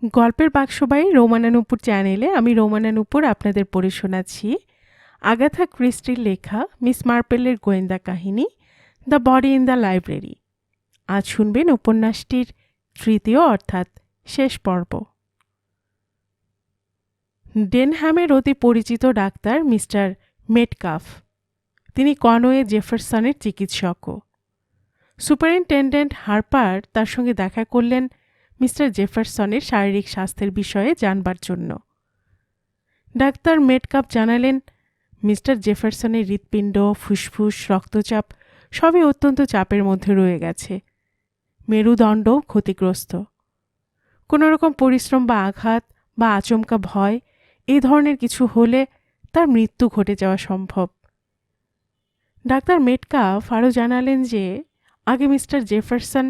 গল্পের বাক্সবাই রোমানানুপুর চ্যানেলে আমি রোমানানুপুর আপনাদের পড়ে শোনাচ্ছি আগাথা ক্রিস্টির লেখা মিস মার্পেলের গোয়েন্দা কাহিনী the body in the library. আজ শুনবেন উপন্যাসটির তৃতীয় অর্থাৎ শেষ পর্ব। ডেনহ্যামের অতি পরিচিত ডাক্তার মিস্টার মেটকাফ, তিনি কনওয়ে জেফারসনের চিকিৎসকও। সুপারিনটেন্ডেন্ট হার্পার তার সঙ্গে দেখা করলেন মিস্টার জেফারসনের শারীরিক স্বাস্থ্যের বিষয়ে জানবার জন্য। ডাক্তার মেটকাপ জানালেন মিস্টার জেফারসনের হৃৎপিণ্ড, ফুসফুস, রক্তচাপ সবই অত্যন্ত চাপের মধ্যে রয়ে গেছে। মেরুদণ্ডও ক্ষতিগ্রস্ত। কোনো রকম পরিশ্রম বা আঘাত বা আচমকা ভয় এই ধরনের কিছু হলে তার মৃত্যু ঘটে যাওয়া সম্ভব। ডাক্তার মেটকাফ আরও জানালেন যে আগে মিস্টার জেফারসন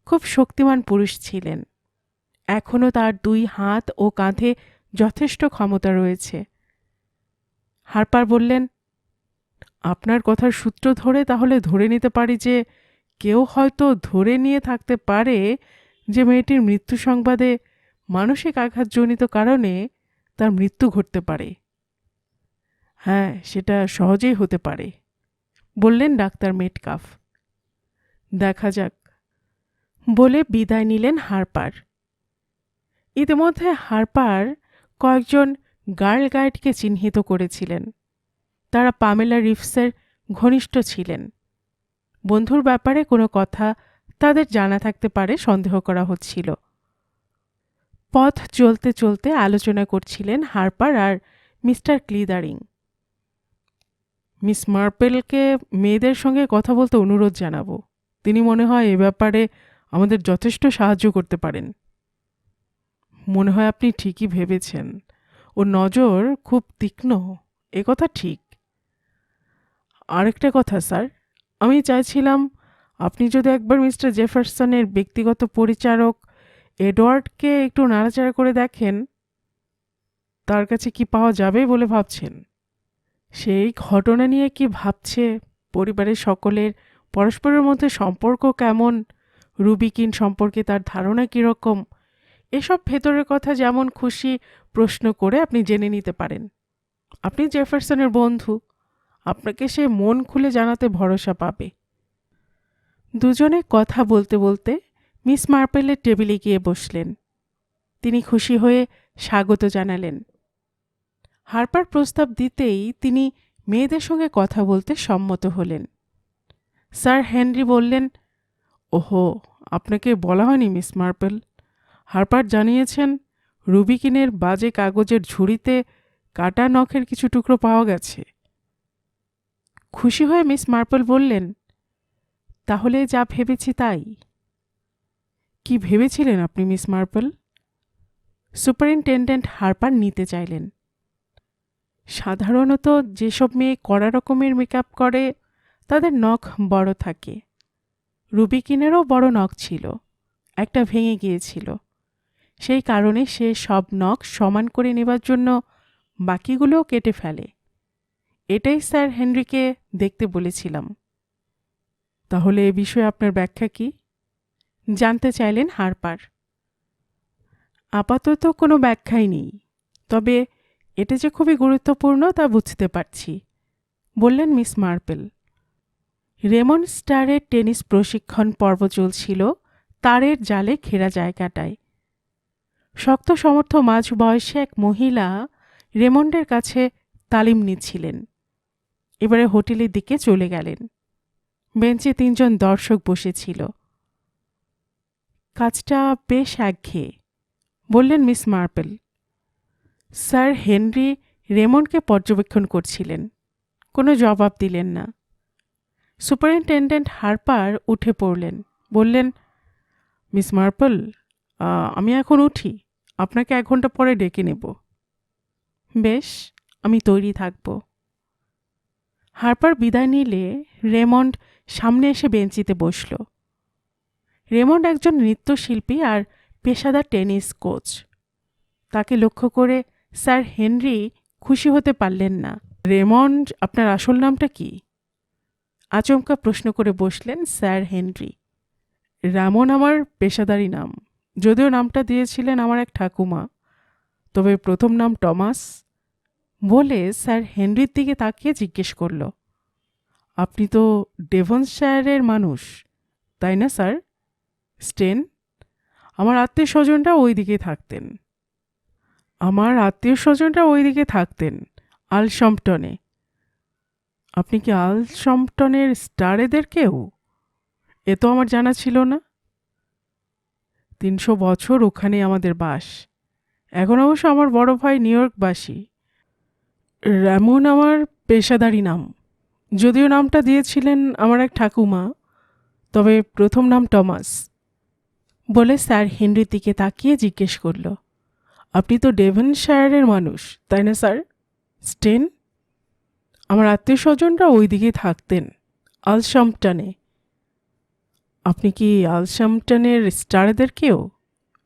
খুব শক্তিমান পুরুষ ছিলেন। এখনও তার 2 হাত ও কাঁধে যথেষ্ট ক্ষমতা রয়েছে। হার্পার বললেন, আপনার কথার সূত্র ধরে তাহলে ধরে নিতে পারি যে কেউ হয়তো ধরে নিয়ে থাকতে পারে যে মেয়েটির মৃত্যু সংবাদে মানসিক আঘাতজনিত কারণে তার মৃত্যু ঘটতে পারে। হ্যাঁ, সেটা সহজেই হতে পারে, বললেন ডাক্তার মেটকাফ। দেখা যাক, বলে বিদায় নিলেন হার্পার। ইতিমধ্যে হার্পার কয়েকজন গার্ল গাইডকে চিহ্নিত করেছিলেন। তারা পামেলা রিভসের ঘনিষ্ঠ ছিলেন। বন্ধুর ব্যাপারে কোনো কথা তাদের জানা থাকতে পারে সন্দেহ করা হচ্ছিল। পথ চলতে চলতে আলোচনা করছিলেন হার্পার আর মিস্টার ক্লিদারিং। মিস মার্পেলকে মেয়েদের সঙ্গে কথা বলতে অনুরোধ জানাবো। তিনি মনে হয় এ ব্যাপারে আমাদের যথেষ্ট সাহায্য করতে পারেন। মনে হয় আপনি ঠিকই ভেবেছেন। ওর নজর খুব তীক্ষ্ণ, এ কথা ঠিক। আরেকটা কথা স্যার, আমি চাইছিলাম আপনি যদি একবার মিস্টার জেফারসনের ব্যক্তিগত পরিচারক এডওয়ার্ডকে একটু নাড়াচাড়া করে দেখেন। তার কাছে কি পাওয়া যাবে বলে ভাবছেন? সেই ঘটনা নিয়ে কি ভাবছে? পরিবারের সকলের পরস্পরের মধ্যে সম্পর্ক কেমন? রুবিকিন সম্পর্কে তার ধারণা কীরকম? এসব ভেতরের কথা যেমন খুশি প্রশ্ন করে আপনি জেনে নিতে পারেন। আপনি জেফারসনের বন্ধু, আপনাকে সে মন খুলে জানাতে ভরসা পাবে। দুজনে কথা বলতে বলতে মিস মার্পেলের টেবিলে গিয়ে বসলেন। তিনি খুশি হয়ে স্বাগত জানালেন। হার্পার প্রস্তাব দিতেই তিনি মেয়েদের সঙ্গে কথা বলতে সম্মত হলেন। স্যার হেনরি বললেন, ওহো, আপনাকে বলা হয়নি মিস মার্পেল। হার্পার জানিয়েছেন রুবিকিনের বাজে কাগজের ঝুড়িতে কাটা নখের কিছু টুকরো পাওয়া গেছে। খুশি হয়ে মিস মার্পেল বললেন, তাহলে যা ভেবেছি তাই। কি ভেবেছিলেন আপনি মিস মার্পেল? সুপারিনটেন্ডেন্ট হার্পার নিতে চাইলেন। সাধারণত যেসব মেয়ে কড়া রকমের মেকআপ করে তাদের নখ বড় থাকে। রুবিকিনেরও বড় নখ ছিল, একটা ভেঙে গিয়েছিল। সেই কারণে সে সব নখ সমান করে নেবার জন্য বাকিগুলোও কেটে ফেলে। এটাই স্যার হেনরিকে দেখতে বলেছিলাম। তাহলে এ বিষয়ে আপনার ব্যাখ্যা কি? জানতে চাইলেন হার্পার। আপাতত কোনো ব্যাখ্যাই নেই, তবে এটা যে খুবই গুরুত্বপূর্ণ তা বুঝতে পারছি, বললেন মিস মার্পেল। রেমন স্টারের টেনিস প্রশিক্ষণ পর্ব চলছিল তারের জালে ঘেরা জায়গাটায়। শক্ত সমর্থ মাঝ বয়সী এক মহিলা রেমন্ডের কাছে তালিম নিচ্ছিলেন। এবারে হোটেলের দিকে চলে গেলেন। বেঞ্চে 3 জন দর্শক বসেছিল। কাজটা বেশ একঘেয়ে, বললেন মিস মার্পেল। স্যার হেনরি রেমন্ডকে পর্যবেক্ষণ করছিলেন। কোনো জবাব দিলেন না। সুপারিনটেন্ডেন্ট হার্পার উঠে পড়লেন, বললেন, মিস মার্পেল, আমি এখন উঠি, আপনাকে 1 ঘন্টা পরে ডেকে নেব। বেশ, আমি তৈরি থাকব। হার্পার বিদায় নিলে রেমন্ড সামনে এসে বেঞ্চিতে বসল। রেমন্ড একজন নৃত্যশিল্পী আর পেশাদার টেনিস কোচ। তাকে লক্ষ্য করে স্যার হেনরি খুশি হতে পারলেন না। রেমন্ড, আপনার আসল নামটা কি? আচমকা প্রশ্ন করে বসলেন স্যার হেনরি। রামন আমার পেশাদারি নাম, যদিও নামটা দিয়েছিলেন আমার এক ঠাকুমা, তবে প্রথম নাম টমাস। বলে স্যার হেনরির দিকে তাকিয়ে জিজ্ঞেস করল, আপনি তো ডেভনশায়ারের মানুষ, তাই না স্যার? স্টেন? আমার আত্মীয় স্বজনরা ওই দিকে থাকতেন। আলশম্পটনে। আপনি কি আলশম্পটনের স্টারেদের কেউ? এ তো আমার জানা ছিল না। 300 বছর ওখানে আমাদের বাস। এখন অবশ্য আমার বড় ভাই নিউ ইয়র্কবাসী। র্যামন আমার পেশাদারি নাম, যদিও নামটা দিয়েছিলেন আমার এক ঠাকুমা, তবে প্রথম নাম টমাস। বলে স্যার হেনরির দিকে তাকিয়ে জিজ্ঞেস করল, আপনি তো ডেভনশায়ারের মানুষ, তাই না স্যার? স্টেন? আমার আত্মীয় স্বজনরা ওই দিকেই থাকতেন, আলশম্পটনে। আপনি কি আলশম্পটনের স্টারেদের কেউ?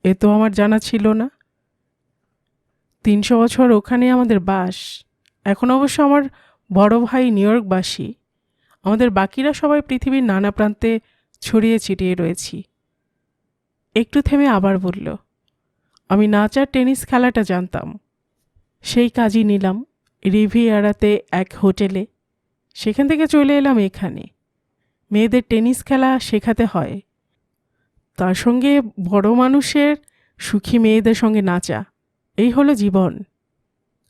এ তো আমার জানা ছিল না। 300 বছর ওখানে আমাদের বাস। এখন অবশ্য আমার বড় ভাই নিউ ইয়র্কবাসী। আমাদের বাকিরা সবাই পৃথিবীর নানা প্রান্তে ছড়িয়ে ছিটিয়ে রয়েছি। একটু থেমে আবার বলল, আমি নাচ আর টেনিস খেলাটা জানতাম। সেই কাজই নিলাম রিভিয়েরাতে এক হোটেলে। সেখান থেকে চলে এলাম এখানে। মেয়েদের টেনিস খেলা শেখাতে হয়, তার সঙ্গে বড় মানুষের সুখী মেয়েদের সঙ্গে নাচা। এই হলো জীবন।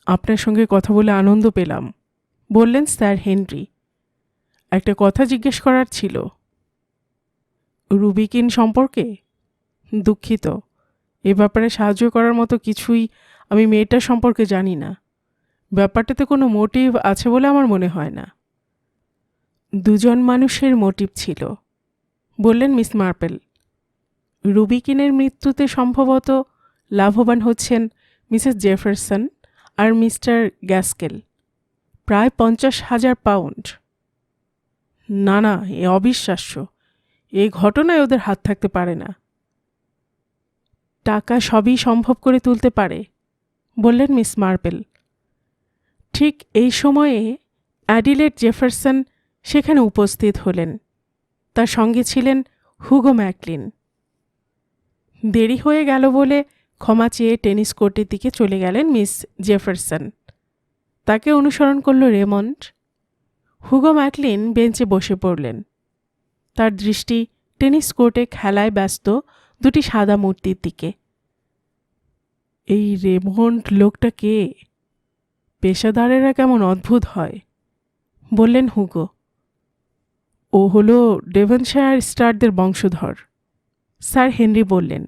আপনার সঙ্গে কথা বলে আনন্দ পেলাম, বললেন স্যার হেনরি। একটা কথা জিজ্ঞেস করার ছিল। রুবিকিন সম্পর্কে? দুঃখিত, এ ব্যাপারে সাহায্য করার মতো কিছুই আমি মেয়েটার সম্পর্কে জানি না। ব্যাপারটাতে কোনো মোটিভ আছে বলে আমার মনে হয় না। দুজন মানুষের মোটিভ ছিল, বললেন মিস মার্পেল। রুবিকিনের মৃত্যুতে সম্ভবত লাভবান হচ্ছেন মিসেস জেফারসন আর মিস্টার গ্যাস্কেল, প্রায় 50,000 পাউন্ড। না না, এ অবিশ্বাস্য। এই ঘটনায় ওদের হাত থাকতে পারে না। টাকা সবই সম্ভব করে তুলতে পারে, বললেন মিস মার্পেল। ঠিক এই সময়ে অ্যাডিলেড জেফারসন সেখানে উপস্থিত হলেন। তার সঙ্গে ছিলেন হুগো ম্যাকলিন। দেরি হয়ে গেল বলে ক্ষমা চেয়ে টেনিস কোর্টের দিকে চলে গেলেন মিস জেফারসন। তাকে অনুসরণ করল রেমন্ড। হুগো ম্যাকলিন বেঞ্চে বসে পড়লেন। তার দৃষ্টি টেনিস কোর্টে খেলায় ব্যস্ত দুটি সাদা মূর্তির দিকে। এই রেমন্ড লোকটা কে? পেশাদারেরা কেমন অদ্ভুত হয়, বললেন হুগো। ও হলো ডেভনশায়ার স্টারদের বংশধর, স্যার হেনরি বললেন।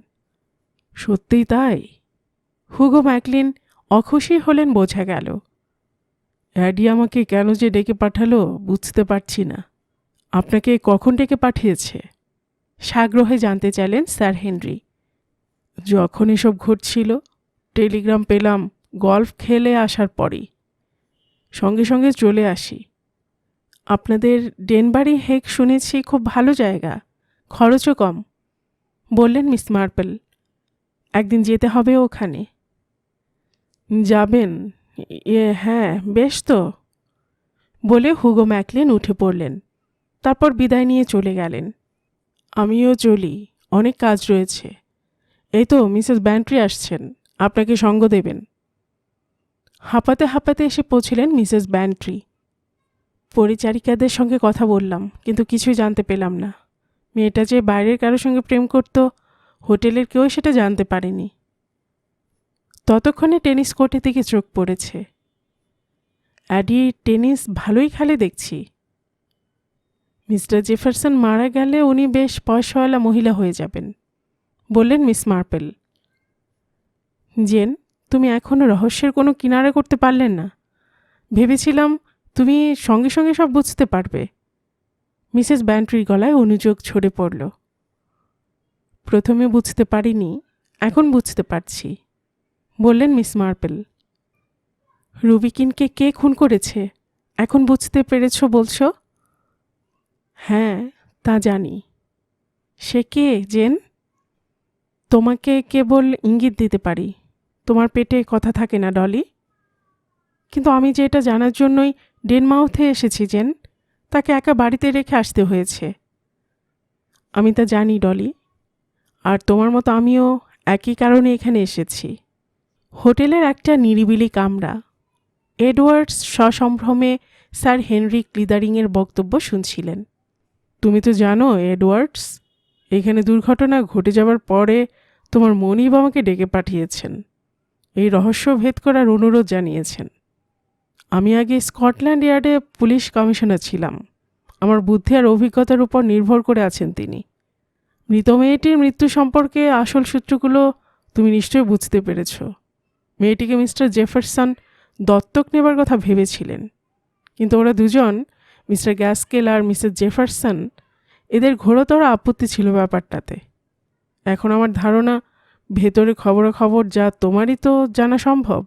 সত্যিই তাই? হুগো ম্যাকলিন অখুশি হলেন বোঝা গেল। অ্যাডি আমাকে কেন যে ডেকে পাঠালো বুঝতে পারছি না। আপনাকে কখন ডেকে পাঠিয়েছে? সাগ্রহে জানতে চাইলেন স্যার হেনরি। যখন এসব ঘটছিল টেলিগ্রাম পেলাম গল্ফ খেলে আসার পরই। সঙ্গে সঙ্গে চলে আসি। আপনাদের ডেনবারি হেক শুনেছি খুব ভালো জায়গা, খরচও কম, বললেন মিস মার্পেল। একদিন যেতে হবে ওখানে। যাবেন? হ্যাঁ, বেশ তো, বলে হুগো ম্যাকলিন উঠে পড়লেন। তারপর বিদায় নিয়ে চলে গেলেন। আমিও চলি, অনেক কাজ রয়েছে। এই তো মিসেস ব্যান্ট্রি আসছেন, আপনাকে সঙ্গ দেবেন। হাঁপাতে হাঁপাতে এসে পৌঁছলেন মিসেস ব্যান্ট্রি। পরিচারিকাদের সঙ্গে কথা বললাম, কিন্তু কিছুই জানতে পেলাম না। মেয়েটা যে বাইরের কারোর সঙ্গে প্রেম করত, হোটেলের কেউ সেটা জানতে পারেনি। ততক্ষণে টেনিস কোর্টের দিকে চোখ পড়েছে। অ্যাডি টেনিস ভালোই খেলে দেখছি। মিস্টার জেফারসন মারা গেলে উনি বেশ পয়সাওয়ালা মহিলা হয়ে যাবেন, বললেন মিস মার্পেল। জেন, তুমি এখনও রহস্যের কোনো কিনারা করতে পারলেন না। ভেবেছিলাম তুমি সঙ্গে সঙ্গে সব বুঝতে পারবে। মিসেস ব্যান্ট্রির গলায় অনুযোগ ঝরে পড়ল। প্রথমে বুঝতে পারিনি, এখন বুঝতে পারছি, বললেন মিস মার্পেল। রুবিকিনকে কে খুন করেছে এখন বুঝতে পেরেছ বলছ? হ্যাঁ, তা জানি। সে কে জেন? তোমাকে কেবল ইঙ্গিত দিতে পারি, তোমার পেটে কথা থাকে না ডলি। কিন্তু আমি যে এটা জানার জন্যই ডেনমাউথে এসেছি জেন, তাকে একা বাড়িতে রেখে আসতে হয়েছে। আমি তা জানি ডলি। আর তোমার মতো আমিও একই কারণে এখানে এসেছি। হোটেলের একটা নিরিবিলি কামরা। এডওয়ার্ডস সসম্ভ্রমে স্যার হেনরি ক্লিদারিংয়ের বক্তব্য শুনছিলেন। তুমি তো জানো এডওয়ার্ডস, এখানে দুর্ঘটনা ঘটে যাবার পরে তোমার মনিব আমাকে ডেকে পাঠিয়েছেন, এই রহস্য ভেদ করার অনুরোধ জানিয়েছেন। আমি আগে স্কটল্যান্ড ইয়ার্ডে পুলিশ কমিশনার ছিলাম। আমার বুদ্ধি আর অভিজ্ঞতার উপর নির্ভর করে আছেন তিনি। মৃত মেয়েটির মৃত্যু সম্পর্কে আসল সূত্রগুলো তুমি নিশ্চয়ই বুঝতে পেরেছ। মেয়েটিকে মিস্টার জেফারসন দত্তক নেবার কথা ভেবেছিলেন, কিন্তু ওরা দুজন, মিস্টার গ্যাসকেল আর মিসেস জেফারসন, এদের ঘোরতর আপত্তি ছিল ব্যাপারটাতে। এখন আমার ধারণা ভেতরে খবরাখবর যা তোমারই তো জানা সম্ভব।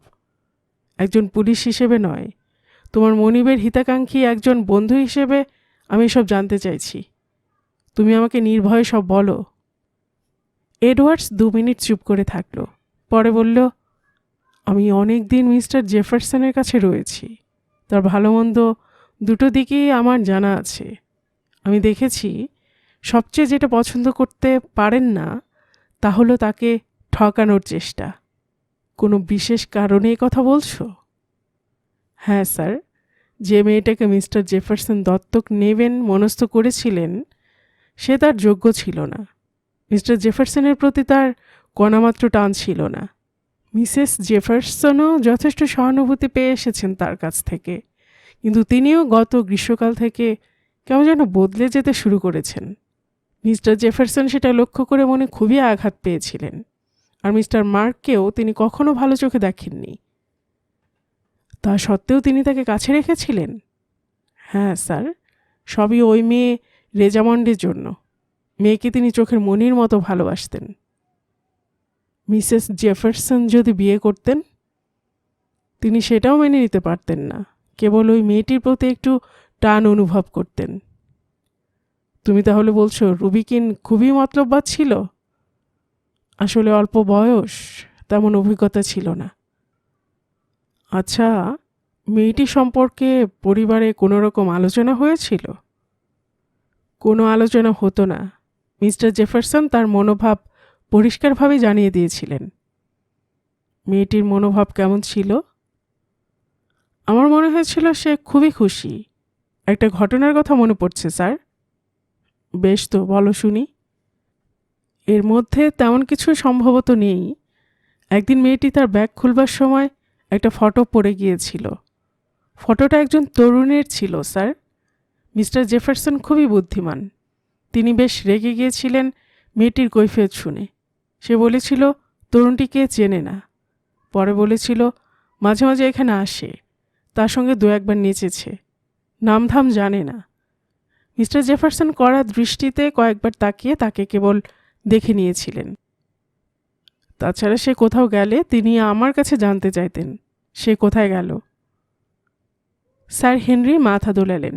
একজন পুলিশ হিসেবে নয়, তোমার মনিবের হিতাকাঙ্ক্ষী একজন বন্ধু হিসেবে আমি সব জানতে চাইছি। তুমি আমাকে নির্ভয়ে সব বলো। এডওয়ার্ডস 2 মিনিট চুপ করে থাকলো, পরে বলল, আমি অনেক দিন মিস্টার জেফারসনের কাছে রয়েছি। তার ভালো মন্দ দুটো দিকেই আমার জানা আছে। আমি দেখেছি সবচেয়ে যেটা পছন্দ করতে পারেন না তা হলো তাকে ঠকানোর চেষ্টা। কোনো বিশেষ কারণে কথা বলছো? হ্যাঁ স্যার, যে মেয়েটাকে মিস্টার জেফারসন দত্তক নেবেন মনস্থ করেছিলেন সে তার যোগ্য ছিল না। মিস্টার জেফারসনের প্রতি তার কণামাত্র টান ছিল না। মিসেস জেফারসনও যথেষ্ট সহানুভূতি পেয়ে এসেছেন তার কাছ থেকে, কিন্তু তিনিও গত গ্রীষ্মকাল থেকে কেমন যেন বদলে যেতে শুরু করেছেন। মিস্টার জেফারসন সেটা লক্ষ্য করে মনে খুবই আঘাত পেয়েছিলেন, আর মিস্টার মার্ককেও তিনি কখনো ভালো চোখে দেখেননি। তা সত্ত্বেও তিনি তাকে কাছে রেখেছিলেন? হ্যাঁ স্যার, সবই ওই মেয়ে রেজামন্ডের জন্য। মেয়েকে তিনি চোখের মনির মতো ভালোবাসতেন। মিসেস জেফারসন যদি বিয়ে করতেন, তিনি সেটাও মেনে নিতে পারতেন না, কেবল ওই মেয়েটির প্রতি একটু টান অনুভব করতেন। তুমি তাহলে বলছো রুবিকিন খুবই মতলববাজ ছিল? আসলে অল্প বয়স, তেমন অভিজ্ঞতা ছিল না। আচ্ছা, মেয়েটি সম্পর্কে পরিবারে কোনো রকম আলোচনা হয়েছিল? কোনো আলোচনা হতো না। মিস্টার জেফারসন তার মনোভাব পরিষ্কারভাবে জানিয়ে দিয়েছিলেন। মেয়েটির মনোভাব কেমন ছিল? আমার মনে হয়েছিল সে খুবই খুশি। একটা ঘটনার কথা মনে পড়ছে স্যার। বেশ তো, বলো শুনি। এর মধ্যে তেমন কিছু সম্ভবত নেই। একদিন মেয়েটি তার ব্যাগ খুলবার সময় একটা ফটো পড়ে গিয়েছিল। ফটোটা একজন তরুণের ছিল স্যার। মিস্টার জেফারসন খুবই বুদ্ধিমান। তিনি বেশ রেগে গিয়েছিলেন মেয়েটির কৈফিয়ত শুনে। সে বলেছিল তরুণটিকে চেনে না। পরে বলেছিল মাঝে মাঝে এখানে আসে, তার সঙ্গে 2-1 বার নেচেছে, নামধাম জানে না। মিস্টার জেফারসন কড়া দৃষ্টিতে কয়েকবার তাকিয়ে তাকে কেবল দেখে নিয়েছিলেন। তাছাড়া সে কোথাও গেলে তিনি আমার কাছে জানতে চাইতেন সে কোথায় গেল। স্যার হেনরি মাথা দোলালেন।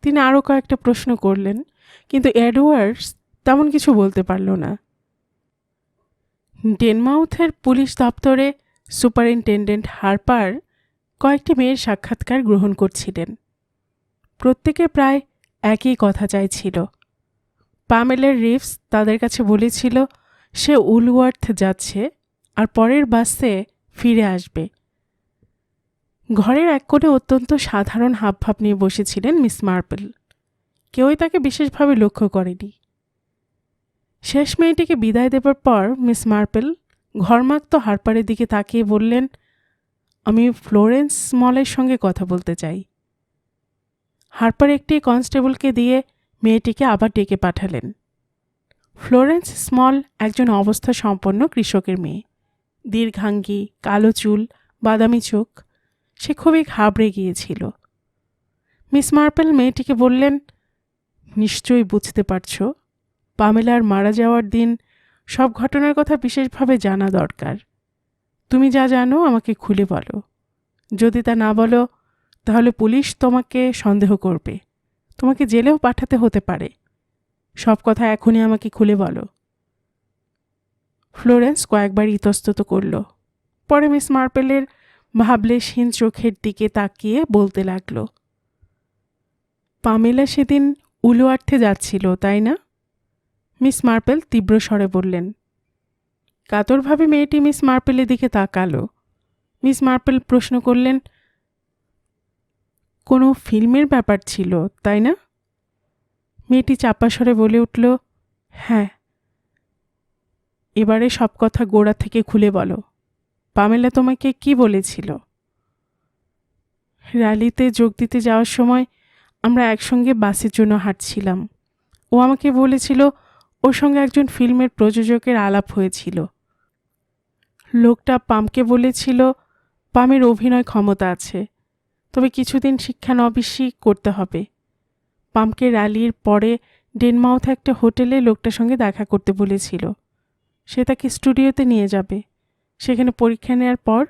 তিনি আরও কয়েকটা প্রশ্ন করলেন, কিন্তু এডওয়ার্ডস তেমন কিছু বলতে পারল না। ডেনমাউথের পুলিশ দপ্তরে সুপারিনটেনডেন্ট হারপার কয়েকটি মেয়ের সাক্ষাৎকার গ্রহণ করছিলেন। প্রত্যেকে প্রায় একই কথা চাইছিল। পামেলা রিভস তাদের কাছে বলেছিল সে উলওয়ার্থ যাচ্ছে আর পরের বাসে ফিরে আসবে। ঘরের এক কোণে অত্যন্ত সাধারণ হাবভাব নিয়ে বসেছিলেন মিস মার্পল। কেউই তাকে বিশেষভাবে লক্ষ্য করেনি। শেষ মেয়েটিকে বিদায় দেবার পর মিস মার্পল ঘরমাক্ত হারপারের দিকে তাকিয়ে বললেন, আমি ফ্লোরেন্স স্মলের সঙ্গে কথা বলতে চাই। হারপার একটি কনস্টেবলকে দিয়ে মেয়েটিকে আবার ডেকে পাঠালেন। ফ্লোরেন্স স্মল একজন অবস্থা সম্পন্ন কৃষকের মেয়ে। দীর্ঘাঙ্গী, কালো চুল, বাদামি চোখ। সে খুবই ঘাবড়ে গিয়েছিল। মিস মার্পল মেয়েটিকে বললেন, নিশ্চয়ই বুঝতে পারছ, পামেলার মারা যাওয়ার দিন সব ঘটনার কথা বিশেষভাবে জানা দরকার। তুমি যা জানো আমাকে খুলে বলো। যদি তা না বলো তাহলে পুলিশ তোমাকে সন্দেহ করবে, তোমাকে জেলেও পাঠাতে হতে পারে। সব কথা এখনই আমাকে খুলে বলো। ফ্লোরেন্স কয়েকবার ইতস্তত করল। পরে মিস মার্পেলের ভাবলেশহীন চোখের দিকে তাকিয়ে বলতে লাগল, পামেলা সেদিন উলওয়ার্থে যাচ্ছিল, তাই না? মিস মার্পেল তীব্র স্বরে বললেন। কাতরভাবে মেয়েটি মিস মার্পেলের দিকে তাকালো। মিস মার্পেল প্রশ্ন করলেন, কোনো ফিল্মের ব্যাপার ছিল, তাই না? মেয়েটি চাপা স্বরে বলে উঠল, হ্যাঁ। এবারে সব কথা গোড়া থেকে খুলে বলো। পামেলা তোমাকে কি বলেছিল? র্যালিতে যোগ দিতে যাওয়ার সময় আমরা একসঙ্গে বাসের জন্য হাঁটছিলাম। ও আমাকে বলেছিল ওর সঙ্গে একজন ফিল্মের প্রযোজকের আলাপ হয়েছিল। লোকটা পামকে বলেছিল পামের অভিনয় ক্ষমতা আছে, তবে কিছুদিন শিক্ষানবিশি করতে হবে। পামকে র্যালির পরে ডেনমাউথে একটা হোটেলে লোকটার সঙ্গে দেখা করতে বলেছিল। সে তাকে স্টুডিওতে নিয়ে যাবে। সেখানে পরীক্ষা নেওয়ার পর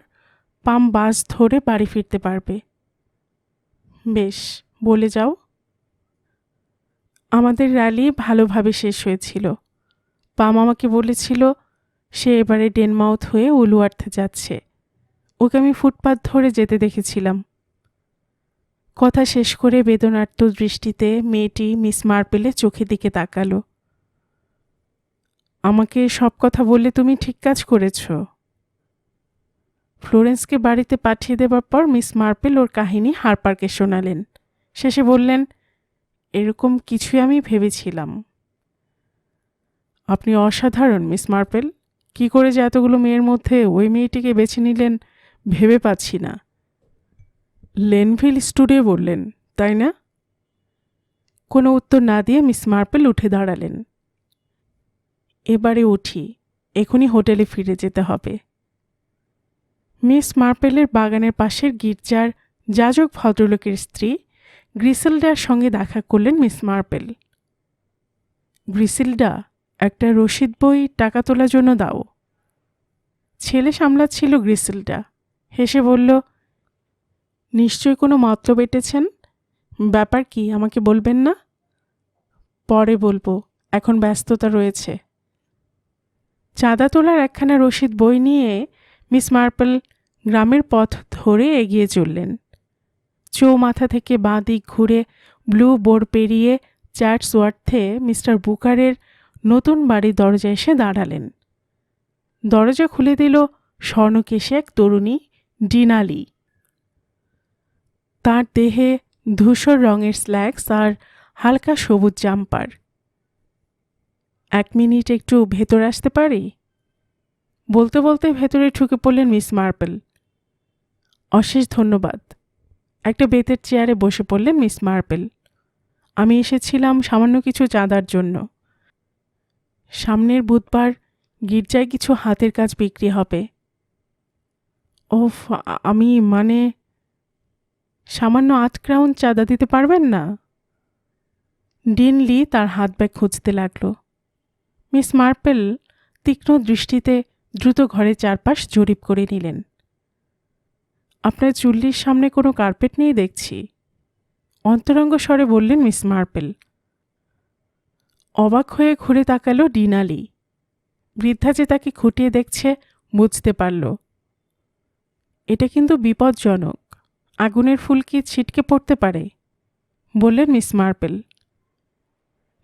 পাম বাস ধরে বাড়ি ফিরতে পারবে। বেশ, বলে যাও। আমাদের র্যালি ভালোভাবে শেষ হয়েছিল। পাম আমাকে বলেছিল সে এবারে ডেনমাউথ হয়ে উলুয়ার্থে যাচ্ছে। ওকে আমি ফুটপাথ ধরে যেতে দেখেছিলাম। কথা শেষ করে বেদনার্ত দৃষ্টিতে মেয়েটি মিস মার্পেলের চোখের দিকে তাকালো। আমাকে সব কথা বললে তুমি ঠিক কাজ করেছ। ফ্লোরেন্সকে বাড়িতে পাঠিয়ে দেবার পর মিস মার্পেল ওর কাহিনী হারপারকে শোনালেন। শেষে বললেন, এরকম কিছুই আমি ভেবেছিলাম। আপনি অসাধারণ মিস মার্পেল। কি করে যে এতগুলো মেয়ের মধ্যে ওই মেয়েটিকে বেছে নিলেন ভেবে পাচ্ছি না। লেনভিল স্টুডিও বললেন, তাই না? কোনো উত্তর না দিয়ে মিস মার্পেল উঠে দাঁড়ালেন। এবারে উঠি, এখনই হোটেলে ফিরে যেতে হবে। মিস মার্পেলের বাগানের পাশের গির্জার যাজক ভদ্রলোকের স্ত্রী গ্রিসেলডার সঙ্গে দেখা করলেন মিস মার্পেল। গ্রিসেলডা, একটা রসিদ বই টাকা তোলার জন্য দাও। ছেলে সামলাচ্ছিল গ্রিসেলডা। হেসে বলল, নিশ্চয়ই কোনো মতলব এঁটেছেন। ব্যাপার কি আমাকে বলবেন না? পরে বলবো, এখন ব্যস্ততা রয়েছে। চাঁদা তোলার একখানা রসিদ বই নিয়ে মিস মার্পেল গ্রামের পথ ধরে এগিয়ে চললেন। চৌমাথা থেকে বাঁ দিক ঘুরে ব্লু বোর্ড পেরিয়ে চার্চওয়ার্থে মিস্টার বুকারের নতুন বাড়ির দরজায় এসে দাঁড়ালেন। দরজা খুলে দিল স্বর্ণকেশে এক তরুণী, ডিনালি। তার দেহে ধূসর রঙের স্ল্যাক্স আর হালকা সবুজ জাম্পার। 1 মিনিট একটু ভেতর আসতে পারি? বলতে বলতে ভেতরে ঢুকে পড়লেন মিস মার্পেল। অশেষ ধন্যবাদ। একটা বেতের চেয়ারে বসে পড়লেন মিস মার্পেল। আমি এসেছিলাম সামান্য কিছু চাঁদার জন্য। সামনের বুধবার গির্জায় কিছু হাতের কাজ বিক্রি হবে। ওফ, আমি সামান্য 8 ক্রাউন চাঁদা দিতে পারবেন না? ডিনলি তার হাত ব্যাগ খুঁজতে লাগল। মিস মার্পেল তীক্ষ্ণ দৃষ্টিতে দ্রুত ঘরের চারপাশ জরিপ করে নিলেন। আপনার চুল্লির সামনে কোনো কার্পেট নেই দেখছি, অন্তরঙ্গ স্বরে বললেন মিস মার্পেল। অবাক হয়ে ঘুরে তাকালো ডিনালি। বৃদ্ধা যে তাকে খুঁটিয়ে দেখছে বুঝতে পারল। এটা কিন্তু বিপজ্জনক। আগুনের ফুলকি ছিটকে পড়তে পারে, বললেন মিস মার্পেল।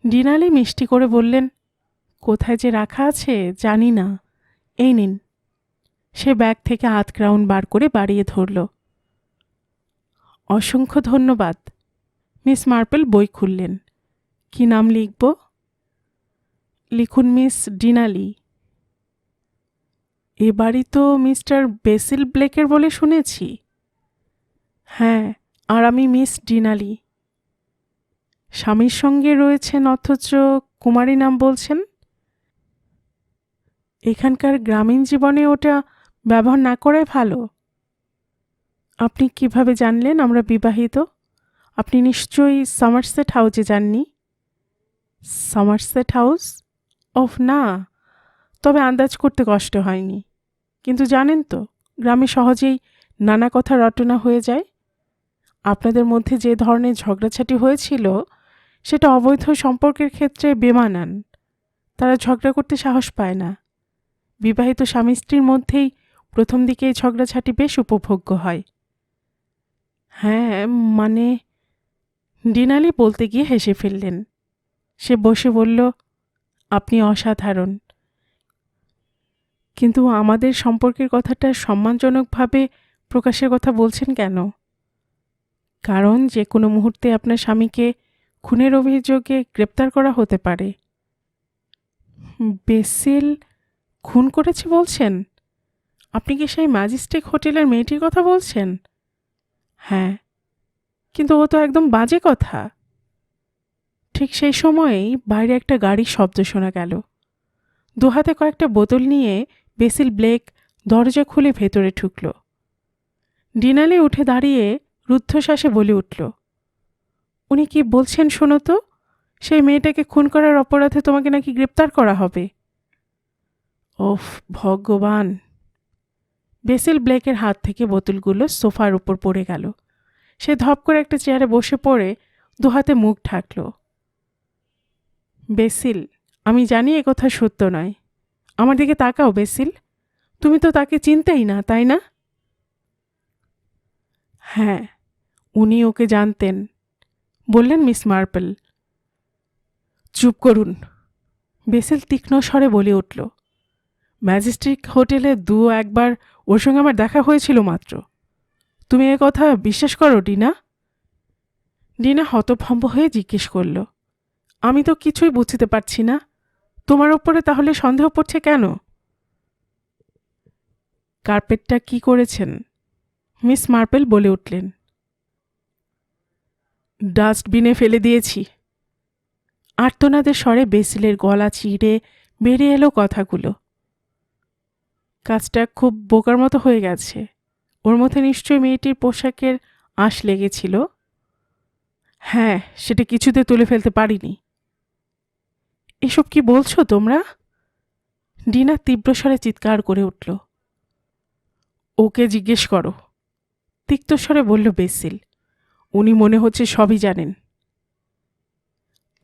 ডিনালি মিষ্টি করে বললেন, কোথায় যে রাখা আছে জানি না, এই নিন। সে ব্যাগ থেকে 8 ক্রাউন বার করে বাড়িয়ে ধরল। অসংখ্য ধন্যবাদ। মিস মার্পেল বই খুললেন। কি নাম লিখব? লিখুন মিস ডিনালি। এ বাড়ি তো মিস্টার বেসিল ব্লেকের বলে শুনেছি। হ্যাঁ, আর আমি মিস ডিনালি। স্বামীর সঙ্গে রয়েছেন অথচ কুমারী নাম বলছেন। এখানকার গ্রামীণ জীবনে ওটা ব্যবহার না করাই ভালো। আপনি কিভাবে জানলেন আমরা বিবাহিত? আপনি নিশ্চয়ই সমারসেট হাউসে যাননি। Somerset house? ওফ না, তবে আন্দাজ করতে কষ্ট হয়নি। কিন্তু জানেন তো, গ্রামে সহজেই নানা কথা রটনা হয়ে যায়। আপনাদের মধ্যে যে ধরনের ঝগড়াঝাটি হয়েছিল সেটা অবৈধ সম্পর্কের ক্ষেত্রে বেমানান। তারা ঝগড়া করতে সাহস পায় না। বিবাহিত স্বামী স্ত্রীর মধ্যেই প্রথম দিকে এই ঝগড়াঝাটি বেশ উপভোগ্য হয়। হ্যাঁ, ডিনালি বলতে গিয়ে হেসে ফেললেন। সে বসে বলল, আপনি অসাধারণ, কিন্তু আমাদের সম্পর্কের কথাটা সম্মানজনকভাবে প্রকাশের কথা বলছেন কেন? কারণ যে কোনো মুহূর্তে আপনার স্বামীকে খুনের অভিযোগে গ্রেপ্তার করা হতে পারে। বেসিল খুন করেছে বলছেন? আপনি কি সেই ম্যাজিস্ট্রেট হোটেলের মেয়েটির কথা বলছেন? হ্যাঁ, কিন্তু ও তো একদম বাজে কথা। ঠিক সেই সময়েই বাইরে একটা গাড়ির শব্দ শোনা গেল। দুহাতে কয়েকটা বোতল নিয়ে বেসিল ব্লেক দরজা খুলে ভেতরে ঢুকল। ডিনালি উঠে দাঁড়িয়ে রুদ্ধশ্বাসে বলে উঠল, উনি কি বলছেন শোনো তো? সেই মেয়েটাকে খুন করার অপরাধে তোমাকে নাকি গ্রেপ্তার করা হবে। ওফ ভগবান! বেসিল ব্লেকের হাত থেকে বোতলগুলো সোফার উপর পড়ে গেল। সে ধপ করে একটা চেয়ারে বসে পড়ে দুহাতে মুখ ঢাকল। বেসিল, আমি জানি এ কথা সত্য নয়। আমার দিকে তাকাও বেসিল, তুমি তো তাকে চিনতেই না, তাই না? হ্যাঁ, উনি ওকে জানতেন, বললেন মিস মার্পল। চুপ করুন, বেসিল তীক্ষ্ণ স্বরে বলে উঠল। ম্যাজিস্ট্রেট হোটেলে একবার ওর সঙ্গে আমার দেখা হয়েছিল মাত্র। তুমি এ কথা বিশ্বাস করো ডিনা? ডিনা হতভম্ব হয়ে জিজ্ঞেস করল, আমি তো কিছুই বুঝতে পারছি না। তোমার ওপরে তাহলে সন্দেহ পড়ছে কেন? কার্পেটটা কি করেছেন? মিস মার্পেল বলে উঠলেন। ডাস্টবিনে ফেলে দিয়েছি। আর্তনাদের স্বরে বেসিলের গলা চিড়ে বেরিয়ে এলো কথাগুলো। কাজটা খুব বোকার মতো হয়ে গেছে। ওর মধ্যে নিশ্চয়ই মেয়েটির পোশাকের আঁশ লেগেছিল। হ্যাঁ, সেটা কিছুতে তুলে ফেলতে পারিনি। এসব কি বলছো তোমরা? ডিনা তীব্র স্বরে চিৎকার করে উঠল। ওকে জিজ্ঞেস করো, তিক্ত স্বরে বলল বেসিল। উনি মনে হচ্ছে সবই জানেন।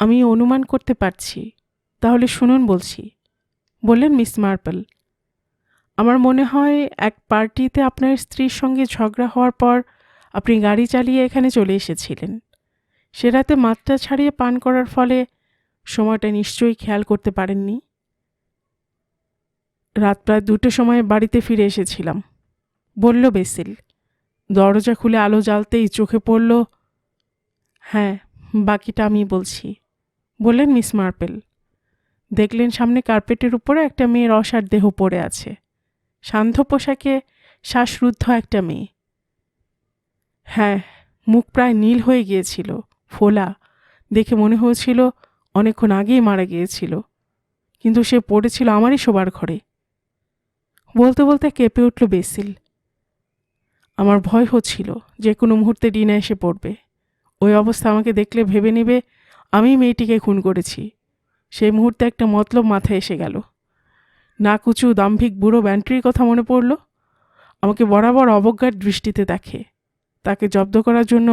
আমি অনুমান করতে পারছি। তাহলে শুনুন বলছি, বললেন মিস মার্পল। আমার মনে হয় এক পার্টিতে আপনার স্ত্রীর সঙ্গে ঝগড়া হওয়ার পর আপনি গাড়ি চালিয়ে এখানে চলে এসেছিলেন। সে রাতে মাত্রা ছাড়িয়ে পান করার ফলে সময়টা নিশ্চয়ই খেয়াল করতে পারেননি। রাত প্রায় 2টোর সময় বাড়িতে ফিরে এসেছিলাম, বলল বেসিল। দরজা খুলে আলো জ্বালতেই চোখে পড়ল। হ্যাঁ, বাকিটা আমি বলছি, বললেন মিস মার্পেল। দেখলেন সামনে কার্পেটের উপরে একটা মেয়ের অসাড় দেহ পড়ে আছে। সান্ধ্য পোশাকে শ্বাসরুদ্ধ একটা মেয়ে। হ্যাঁ, মুখ প্রায় নীল হয়ে গিয়েছিল, ফোলা। দেখে মনে হয়েছিল অনেকক্ষণ আগেই মারা গিয়েছিল, কিন্তু সে পড়েছিল আমারই শোবার ঘরে। বলতে বলতে কেঁপে উঠল বেসিল। আমার ভয় হচ্ছিল যে কোনো মুহূর্তে ডিনা এসে পড়বে। ওই অবস্থা আমাকে দেখলে ভেবে নেবে আমি মেয়েটিকে খুন করেছি। সেই মুহূর্তে একটা মতলব মাথায় এসে গেল। নাকুচু দাম্ভিক বুড়ো ব্যান্ট্রির কথা মনে পড়ল। আমাকে বরাবর অবজ্ঞার দৃষ্টিতে দেখে। তাকে জব্দ করার জন্য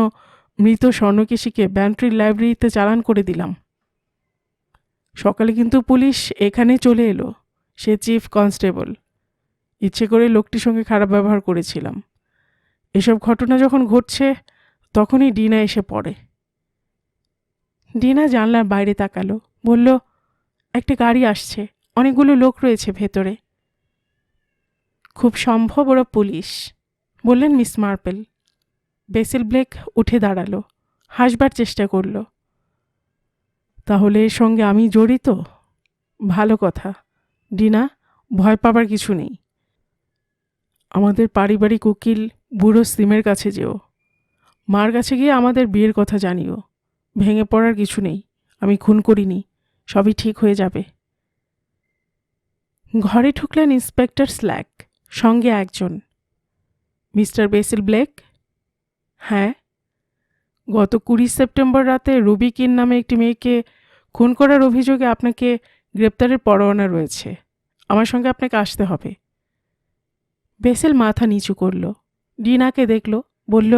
মৃত স্বর্ণকেশীকে ব্যান্ট্রির লাইব্রেরিতে চালান করে দিলাম। সকালে কিন্তু পুলিশ এখানে চলে এলো। সে চিফ কনস্টেবল। ইচ্ছে করে লোকটির সঙ্গে খারাপ ব্যবহার করেছিলাম। এসব ঘটনা যখন ঘটছে তখনই ডিনা এসে পড়ে। ডিনা জানলার বাইরে তাকালো, বলল, একটা গাড়ি আসছে, অনেকগুলো লোক রয়েছে ভেতরে। খুব সম্ভব ওরা পুলিশ, বললেন মিস মার্পেল। বেসিল ব্লেক উঠে দাঁড়ালো, হাসবার চেষ্টা করল। তাহলে এর সঙ্গে আমি জড়িত? ভালো কথা ডিনা, ভয় পাবার কিছু নেই। আমাদের পারিবারিক উকিল বুড়ো সিমের কাছে যেও। মার কাছে গিয়ে আমাদের বিয়ের কথা জানিও। ভেঙে পড়ার কিছু নেই, আমি খুন করিনি, সবই ঠিক হয়ে যাবে। ঘরে ঢুকলেন ইন্সপেক্টর স্ল্যাক, সঙ্গে একজন। Mister basil Blake? হ্যাঁ। গত 20 সেপ্টেম্বর রাতে রুবি কিন নামে একটি মেয়েকে খুন করার অভিযোগে আপনাকে গ্রেপ্তারের পরোয়ানা রয়েছে। আমার সঙ্গে আপনাকে আসতে হবে। বেসিল মাথা নিচু করল, ডিনাকে দেখল, বলল,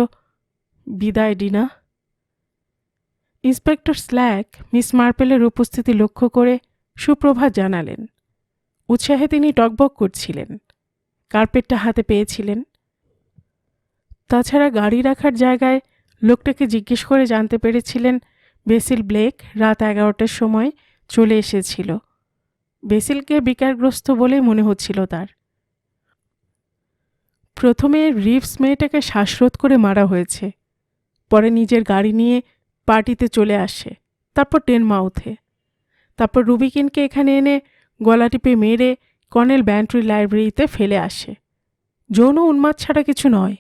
বিদায় ডিনা। ইন্সপেক্টর স্ল্যাক মিস মার্পেলের উপস্থিতি লক্ষ্য করে সুপ্রভাত জানালেন। উৎসাহে তিনি টকবক করছিলেন। কার্পেটটা হাতে পেয়েছিলেন। তাছাড়া গাড়ি রাখার জায়গায় লোকটাকে জিজ্ঞেস করে জানতে পেরেছিলেন বেসিল ব্লেক রাত 11টার সময় চলে এসেছিল। বেসিলকে বিকারগ্রস্ত বলেই মনে হচ্ছিল তার। প্রথমে রিভস মেয়েটাকে শ্বাসরোধ করে মারা হয়েছে, পরে নিজের গাড়ি নিয়ে পার্টিতে চলে আসে, তারপর টেনমাউথে, তারপর রুবিকিনকে এখানে এনে গলা টিপে মেরে কর্নেল ব্যান্ট্রি লাইব্রেরিতে ফেলে আসে। যৌন উন্মাদ ছাড়া কিছু নয়।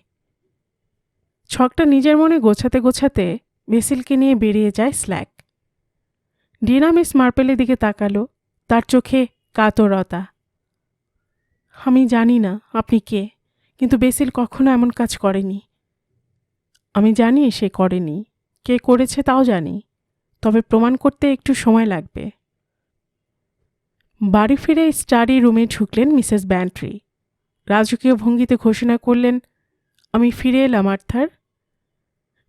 ছকটা নিজের মনে গোছাতে গোছাতে বেসিলকে নিয়ে বেরিয়ে যায় স্ল্যাক। ডিনা মিস মার্পেলের দিকে তাকালো, তার চোখে কাতরতা। আমি জানি না আপনি কে, কিন্তু বেসিল কখনো এমন কাজ করেনি। আমি জানি সে করেনি, কে করেছে তাও জানি, তবে প্রমাণ করতে একটু সময় লাগবে। বাড়ি ফিরে স্টাডি রুমে ঢুকলেন মিসেস ব্যান্ট্রি। রাজকীয় ভঙ্গিতে ঘোষণা করলেন, আমি ফিরে এলাম আর্থার।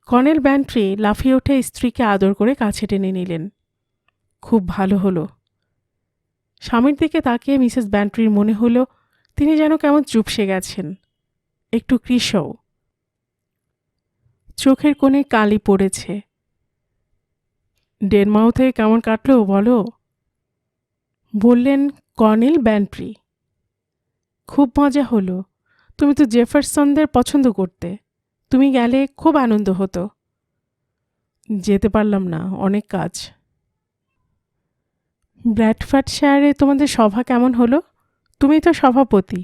কর্নেল ব্যান্ট্রি লাফিয়ে উঠে স্ত্রীকে আদর করে কাছে টেনে নিলেন। খুব ভালো হলো। স্বামীর দিকে তাকিয়ে মিসেস ব্যান্ট্রির মনে হলো তিনি যেন কেমন চুপসে গেছেন, একটু কৃশও। চোখের কোণে কালি পড়েছে। ডেনমাউথে কেমন কাটলো বলো, বললেন কর্নেল ব্যান্ট্রি। খুব মজা হলো। তুমি তো জেফারসনদের পছন্দ করতে, তুমি গেলে খুব আনন্দ হতো। যেতে পারলাম না, অনেক কাজ। ব্র্যাডফোর্ডশায়ারে তোমাদের সভা কেমন হলো? তুমি তো সভাপতি।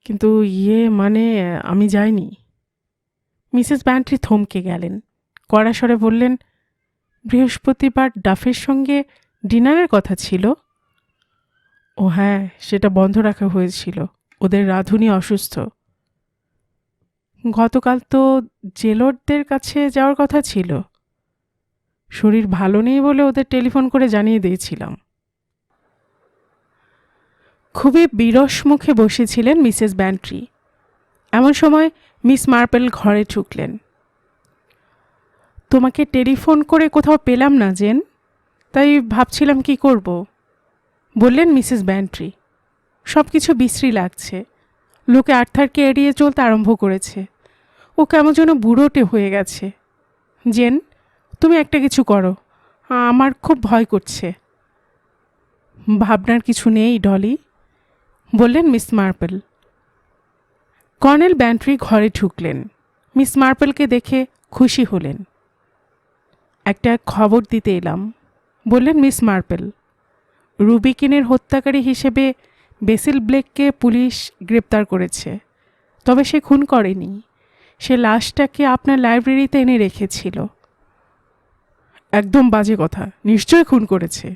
কিন্তু মানে আমি যাইনি। মিসেস ব্যান্ট্রি থমকে গেলেন, কড়া স্বরে বললেন, বৃহস্পতিবার ডাফের সঙ্গে ডিনারের কথা ছিল। ও হ্যাঁ, সেটা বন্ধ রাখা হয়েছিল, ওদের রাঁধুনি অসুস্থ। গতকাল তো জেলরদের কাছে যাওয়ার কথা ছিল, শরীর ভালো নেই বলে ওদের টেলিফোন করে জানিয়ে দিয়েছিলাম। খুবই বিরস মুখে বসেছিলেন মিসেস ব্যান্ট্রি। এমন সময় মিস মার্পেল ঘরে ঢুকলেন। তোমাকে টেলিফোন করে কোথাও পেলাম না জেন, তাই ভাবছিলাম কি করব, বললেন মিসেস ব্যান্ট্রি। সব কিছু বিশ্রী লাগছে। লোকে আর্থারকে এড়িয়ে চলতে আরম্ভ করেছে। ও কেমন যেন বুড়োটে হয়ে গেছে। জেন, তুমি একটা কিছু করো, আমার খুব ভয় করছে। ভাবনার কিছু নেই ডলি, বললেন মিস মার্পেল। কর্নেল ব্যান্ট্রি ঘরে ঢুকলেন। মিস মার্পেলকে দেখে খুশি হলেন। একটা খবর দিতে এলাম, বললেন মিস মার্পেল। রুবিকিনের হত্যাকারী হিসেবে বেসিল ব্লেককে পুলিশ গ্রেপ্তার করেছে, তবে সে খুন করেনি। সে লাশটাকে আপনার লাইব্রেরিতে এনে রেখেছিল। একদম বাজে কথা, নিশ্চয় খুন করেছে,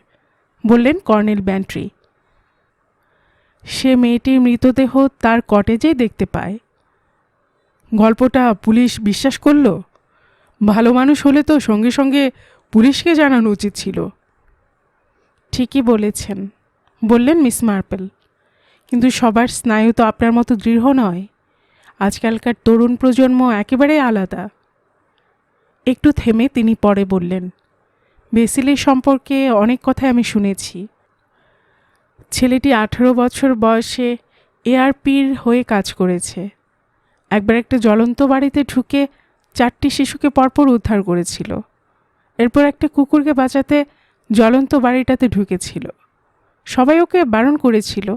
বললেন কর্নেল ব্যান্ট্রি। সে মেয়েটির মৃতদেহ তার কটেজেই দেখতে পায়। গল্পটা পুলিশ বিশ্বাস করল। ভালো মানুষ হলে তো সঙ্গে সঙ্গে পুলিশকে জানানো উচিত ছিল। ঠিকই বলেছেন, বললেন মিস মার্পেল, কিন্তু সবার স্নায়ু তো আপনার মতো দৃঢ় নয়। আজকালকার তরুণ প্রজন্ম একেবারেই আলাদা। একটু থেমে তিনি পরে বললেন, বেসিলের সম্পর্কে অনেক কথাই আমি শুনেছি। ছেলেটি 18 বছর বয়সে এআরপির হয়ে কাজ করেছে। একবার একটা জ্বলন্ত বাড়িতে ঢুকে 4টি শিশুকে পরপর উদ্ধার করেছিল। এরপর একটা কুকুরকে বাঁচাতে জ্বলন্ত বাড়িটাতে ঢুকেছিল। সবাই ওকে বারণ করেছিল।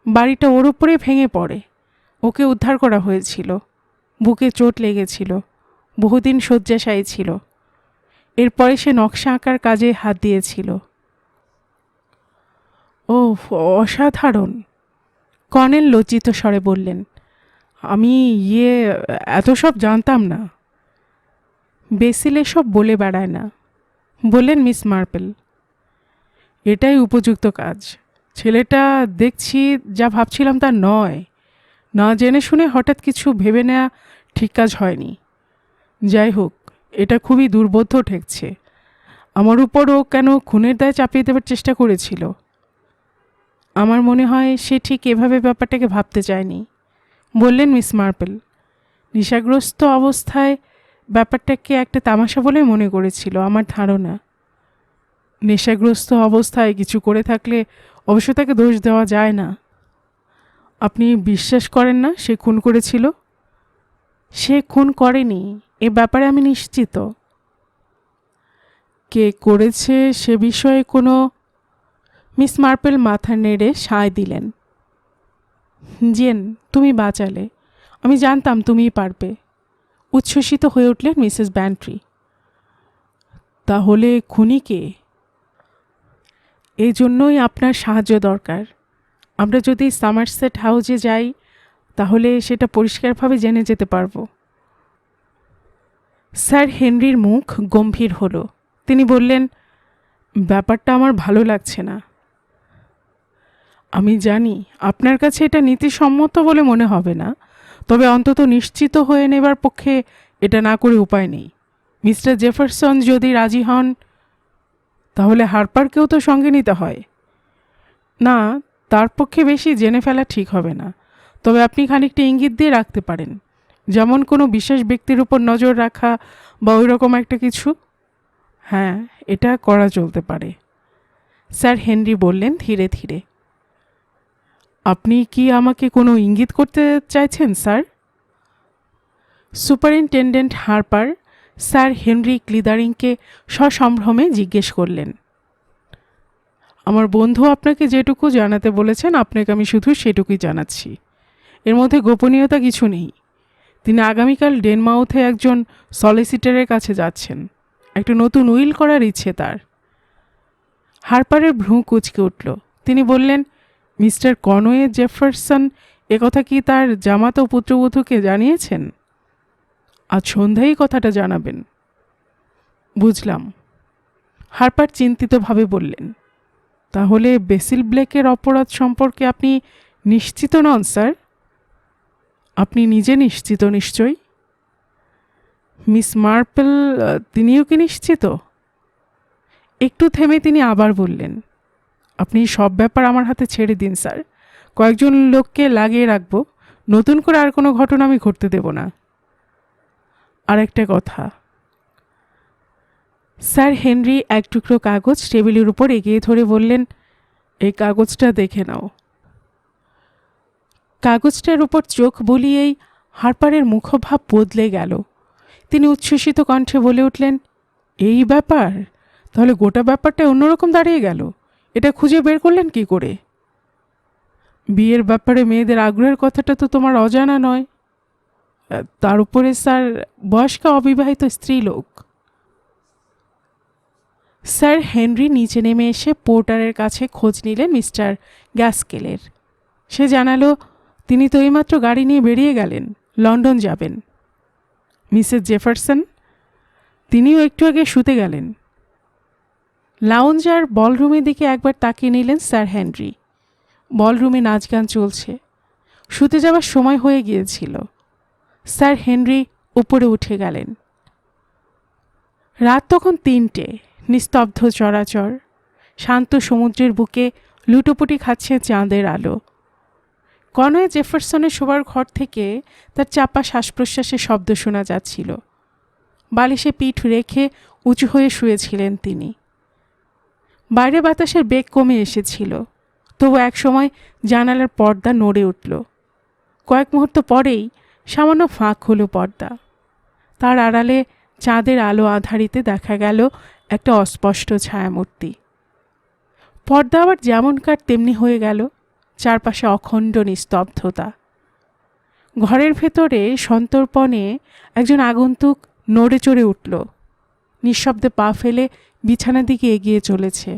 বাড়িটা ওর উপরে ভেঙে পড়ে। ওকে উদ্ধার করা হয়েছিল। বুকে চোট লেগেছিল, বহুদিন শয্যাশায়ী ছিল। এরপরে সে নকশা আঁকার কাজে হাত দিয়েছিল। ও, অসাধারণ, কর্নেল লজ্জিত স্বরে বললেন। আমি এত সব জানতাম না। বেসিল এসব বলে বেড়ায় না, বললেন মিস মার্পেল। এটাই উপযুক্ত কাজ। ছেলেটা দেখছি যা ভাবছিলাম তা নয়। না জেনে শুনে হঠাৎ কিছু ভেবে নেওয়া ঠিক কাজ হয়নি। যাই হোক, এটা খুবই দুর্বোধ্য ঠেকছে। আমার উপরও কেন খুনের দায় চাপিয়ে দেওয়ার চেষ্টা করেছিল। আমার মনে হয় সে ঠিক এভাবে ব্যাপারটাকে ভাবতে চায়নি, বললেন মিস মার্পেল। নেশাগ্রস্ত অবস্থায় ব্যাপারটাকে একটা তামাশা বলে মনে করেছিল আমার ধারণা। নেশাগ্রস্ত অবস্থায় কিছু করে থাকলে অবশ্য তাকে দোষ দেওয়া যায় না। আপনি বিশ্বাস করেন না সে খুন করেছিল? সে খুন করেনি, এ ব্যাপারে আমি নিশ্চিত। কে করেছে সে বিষয়ে কোনো মিস মার্পেল মাথা নেড়ে সায় দিলেন। জেন, তুমি বাঁচালে। আমি জানতাম তুমিই পারবে। উচ্ছ্বসিত হয়ে উঠলেন মিসেস ব্যান্ট্রি। তাহলে খুনি কে? এই জন্যই আপনার সাহায্য দরকার। আমরা যদি সামারসেট হাউসে যাই তাহলে সেটা পরিষ্কারভাবে জেনে যেতে পারবো। স্যার হেনরির মুখ গম্ভীর হলো। তিনি বললেন, ব্যাপারটা আমার ভালো লাগছে না। আমি জানি আপনার কাছে এটা নীতিসম্মত বলে মনে হবে না, তবে অন্তত নিশ্চিত হয়ে নেবার পক্ষে এটা না করে উপায় নেই। মিস্টার জেফারসন যদি রাজি হন তাহলে হারপারকেও তো সঙ্গে নিতে হয়। না, তার পক্ষে বেশি জেনে ফেলা ঠিক হবে না, তবে আপনি খানিকটা ইঙ্গিত দিয়ে রাখতে পারেন, যেমন কোনো বিশেষ ব্যক্তির উপর নজর রাখা বা ওই রকম একটা কিছু। হ্যাঁ, এটা করা চলতে পারে, স্যার হেনরি বললেন ধীরে ধীরে। আপনি কি আমাকে কোনো ইঙ্গিত করতে চাইছেন sir? Superintendent Harper sir Henry ক্লিদারিংকে সসম্ভ্রমে জিজ্ঞেস করলেন। আমার বন্ধু আপনাকে যেটুকু জানাতে বলেছেন আপনাকে আমি শুধু সেটুকুই জানাচ্ছি। এর মধ্যে গোপনীয়তা কিছু নেই। তিনি আগামীকাল ডেনমাউথে একজন সলিসিটরের কাছে যাচ্ছেন। একটা নতুন উইল করার ইচ্ছে তার। হারপারের ভ্রু কুঁচকে উঠল। তিনি বললেন, মিস্টার কনওয়ে জেফারসন একথা কি তার জামাতা ও পুত্রবধূকে জানিয়েছেন? আজ সন্ধ্যায় কথাটা জানাবেন। বুঝলাম, হারপার চিন্তিতভাবে বললেন। তাহলে বেসিল ব্লেকের অপরাধ সম্পর্কে আপনি নিশ্চিত নন স্যার? আপনি নিজে নিশ্চিত নিশ্চয়ই? মিস মার্পেল তিনিও কি নিশ্চিত? একটু থেমে তিনি আবার বললেন, আপনি সব ব্যাপার আমার হাতে ছেড়ে দিন স্যার। কয়েকজন লোককে লাগিয়ে রাখবো। নতুন করে আর কোনো ঘটনা আমি ঘটতে দেব না। আর একটা কথা, স্যার হেনরি এক টুকরো কাগজ টেবিলের উপর এগিয়ে ধরে বললেন, এই কাগজটা দেখে নাও। কাগজটার উপর চোখ বুলিয়েই হারপারের মুখভাব বদলে গেল। তিনি উচ্ছ্বসিত কণ্ঠে বলে উঠলেন, এই ব্যাপার? তাহলে গোটা ব্যাপারটা অন্যরকম দাঁড়িয়ে গেল। এটা খুঁজে বের করলেন কি করে? বিয়ের ব্যাপারে মেয়েদের আগ্রহের কথাটা তো তোমার অজানা নয়। তার উপরে স্যার বয়স্কা অবিবাহিত স্ত্রী লোক। স্যার হেনরি নিচে নেমে এসে পোর্টারের কাছে খোঁজ নিলেন মিস্টার গ্যাসকেলের। সে জানালো, তিনি তো এইমাত্র গাড়ি নিয়ে বেরিয়ে গেলেন, লন্ডন যাবেন। Mrs Jefferson? তিনিও একটু আগে শুতে গেলেন। লাউঞ্জ আর বলরুমের দিকে একবার তাকিয়ে নিলেন স্যার হেনরি। বলরুমে নাচ গান চলছে। শুতে যাওয়ার সময় হয়ে গিয়েছিল। স্যার হেনরি উপরে উঠে গেলেন। রাত তখন 3টে। নিস্তব্ধ চরাচর। শান্ত সমুদ্রের বুকে লুটোপুটি খাচ্ছে চাঁদের আলো। কনওয়ে জেফারসনের শোবার ঘর থেকে তার চাপা শ্বাস প্রশ্বাসের শব্দ শোনা যাচ্ছিল। বালিশে পিঠ রেখে উঁচু হয়ে শুয়েছিলেন তিনি। বাইরে বাতাসের বেগ কমে এসেছিল, তবু একসময় জানালার পর্দা নড়ে উঠল। কয়েক মুহূর্ত পরেই সামান্য ফাঁক হলো পর্দা। তার আড়ালে চাঁদের আলো আধারিতে দেখা গেল একটা অস্পষ্ট ছায়ামূর্তি। পর্দা আবার যেমনকার তেমনি হয়ে গেল। চারপাশে অখণ্ড নিস্তব্ধতা। ঘরের ভেতরে সন্তর্পণে একজন আগন্তুক নড়ে চড়ে উঠল। নিঃশব্দে পা ফেলে বিছানার দিকে এগিয়ে চলেছে।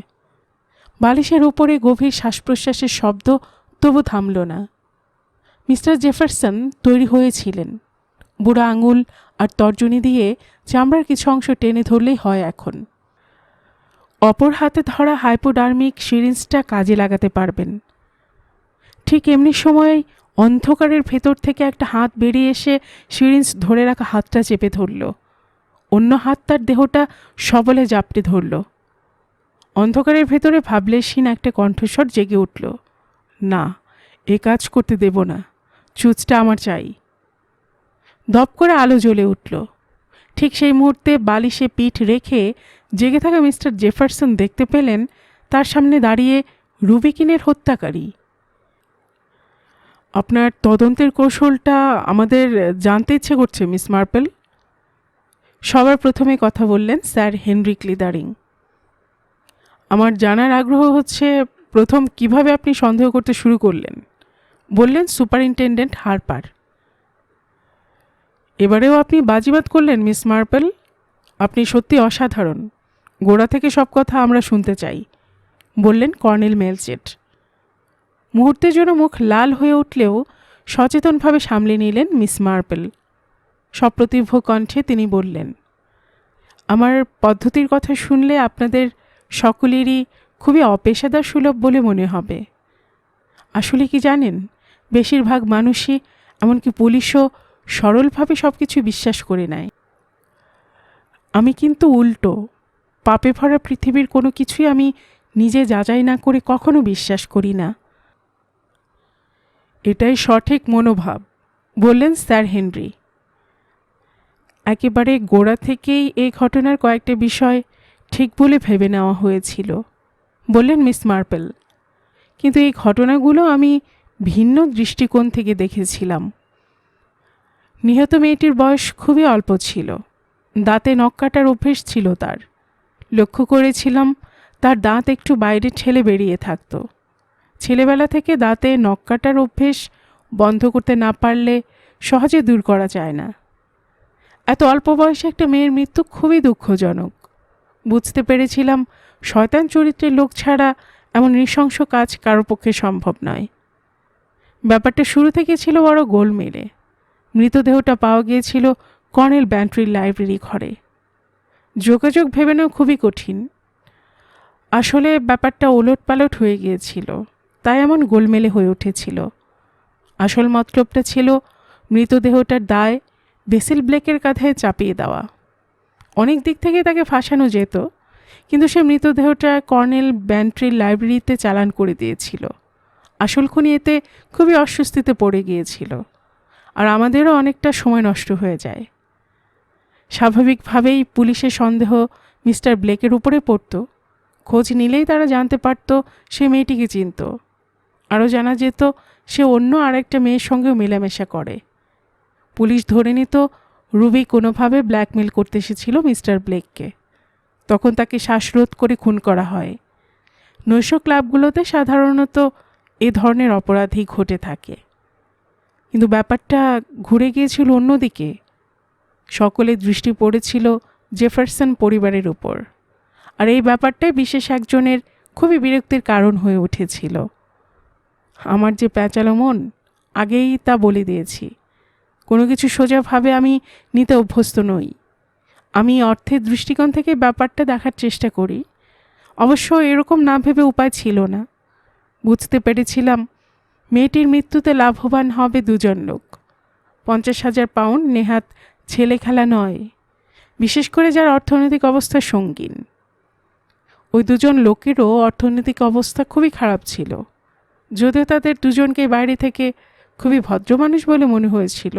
বালিশের উপরে গভীর শ্বাস প্রশ্বাসের শব্দ তবু থামল না। মিস্টার জেফারসন তৈরি হয়েছিলেন। বুড়া আঙুল আর তর্জনী দিয়ে চামড়ার কিছু অংশ টেনে ধরলেই হয় এখন। অপর হাতে ধরা হাইপোডার্মিক সিরিঞ্জটা কাজে লাগাতে পারবেন। ঠিক এমনি সময় অন্ধকারের ভেতর থেকে একটা হাত বেরিয়ে এসে সিরিঞ্জ ধরে রাখা হাতটা চেপে ধরল। অন্য হাত তার দেহটা সবলে জাপটে ধরল। অন্ধকারের ভেতরে ভাবলেশহীন একটা কণ্ঠস্বর জেগে উঠল, না, এ কাজ করতে দেব না, চুচটা আমার চাই। দপ করে আলো জ্বলে উঠল। ঠিক সেই মুহূর্তে বালিশে পিঠ রেখে জেগে থাকা মিস্টার জেফারসন দেখতে পেলেন তার সামনে দাঁড়িয়ে রুবিকিনের হত্যাকারী। আপনার তদন্তের কৌশলটা আমাদের জানতে ইচ্ছে করছে মিস মার্পেল। সবার প্রথমে কথা বললেন স্যার হেনরি ক্লিদারিং। আমার জানার আগ্রহ হচ্ছে প্রথম কিভাবে আপনি সন্দেহ করতে শুরু করলেন? বললেন সুপারিনটেনডেন্ট হারপার। এবারেও আপনি বাজিমাত করলেন মিস মার্পেল। আপনি সত্যি অসাধারণ। গোড়া থেকে সব কথা আমরা শুনতে চাই, বললেন কর্নেল মেলচেট। মুহূর্তের জন্য মুখ লাল হয়ে উঠলেও সচেতনভাবে সামলে নিলেন মিস মার্পেল। সপ্রতিভ কণ্ঠে তিনি বললেন, আমার পদ্ধতির কথা শুনলে আপনাদের সকলেরই খুবই অপেশাদার সুলভ বলে মনে হবে। আসলে কি জানেন, বেশিরভাগ মানুষই, এমনকি পুলিশও সরলভাবে সব কিছু বিশ্বাস করে নেয়। আমি কিন্তু উল্টো। পাপে ভরা পৃথিবীর কোনো কিছুই আমি নিজে যাচাই না করে কখনো বিশ্বাস করি না। এটাই সঠিক মনোভাব, বললেন স্যার হেনরি। একেবারে গোড়া থেকেই এই ঘটনার কয়েকটা বিষয় ঠিক বলে ভেবে নেওয়া হয়েছিল, বললেন মিস মার্পেল। কিন্তু এই ঘটনাগুলো আমি ভিন্ন দৃষ্টিকোণ থেকে দেখেছিলাম। নিহত মেয়েটির বয়স খুবই অল্প ছিল। দাঁতে নখ কাটার অভ্যেস ছিল তার। লক্ষ্য করেছিলাম তার দাঁত একটু বাইরে ঠেলে বেরিয়ে থাকত। ছেলেবেলা থেকে দাঁতে নখ কাটার অভ্যেস বন্ধ করতে না পারলে সহজে দূর করা যায় না। এত অল্প বয়সে একটা মেয়ের মৃত্যু খুবই দুঃখজনক। বুঝতে পেরেছিলাম শয়তান চরিত্রের লোক ছাড়া এমন নৃশংস কাজ কারো পক্ষে সম্ভব নয়। ব্যাপারটা শুরু থেকে ছিল বড় গোলমেলে। মৃতদেহটা পাওয়া গিয়েছিল কর্নেল ব্যান্ট্রির লাইব্রেরি ঘরে। যোগাযোগ ভেবে নেওয়া খুবই কঠিন। আসলে ব্যাপারটা ওলটপালট হয়ে গিয়েছিল, তাই এমন গোলমেলে হয়ে উঠেছিল। আসল মতলবটা ছিল মৃতদেহটার দায় বেসিল ব্লেকের কাঁধে চাপিয়ে দেওয়া। অনেক দিক থেকে তাকে ফাঁসানো যেত, কিন্তু সে মৃতদেহটা কর্নেল ব্যান্ট্রির লাইব্রেরিতে চালান করে দিয়েছিল। আসল খুনি এতে খুবই অস্বস্তিতে পড়ে গিয়েছিল, আর আমাদেরও অনেকটা সময় নষ্ট হয়ে যায়। স্বাভাবিকভাবেই পুলিশের সন্দেহ মিস্টার ব্লেকের উপরে পড়ত। খোঁজ নিলেই তারা জানতে পারত সে মেয়েটিকে চিনত। আরও জানা যেত সে অন্য আরেকটা মেয়ের সঙ্গেও মেলামেশা করে। পুলিশ ধরে নিত রুবি কোনোভাবে ব্ল্যাকমেল করতে এসেছিল মিস্টার ব্লেককে। তখন তাকে শ্বাসরোধ করে খুন করা হয়। নৈশ ক্লাবগুলোতে সাধারণত এ ধরনের অপরাধই ঘটে থাকে। কিন্তু ব্যাপারটা ঘুরে গিয়েছিল অন্যদিকে। সকলের দৃষ্টি পড়েছিল জেফারসন পরিবারের উপর, আর এই ব্যাপারটাই বিশেষ একজনের খুবই বিরক্তির কারণ হয়ে উঠেছিল। আমার যে প্যাঁচালো মন, আগেই তা বলে দিয়েছি। কোনো কিছু সোজাভাবে আমি নিতে অভ্যস্ত নই। আমি অর্থের দৃষ্টিকোণ থেকে ব্যাপারটা দেখার চেষ্টা করি। অবশ্য এরকম না ভেবে উপায় ছিল না। বুঝতে পেরেছিলাম মেয়েটির মৃত্যুতে লাভবান হবে দুজন লোক। 50,000 পাউন্ড নেহাত ছেলে খেলা নয়, বিশেষ করে যার অর্থনৈতিক অবস্থা সঙ্গীন। ওই দুজন লোকেরও অর্থনৈতিক অবস্থা খুবই খারাপ ছিল। যদিও তাদের দুজনকে বাইরে থেকে খুবই ভদ্র মানুষ বলে মনে হয়েছিল,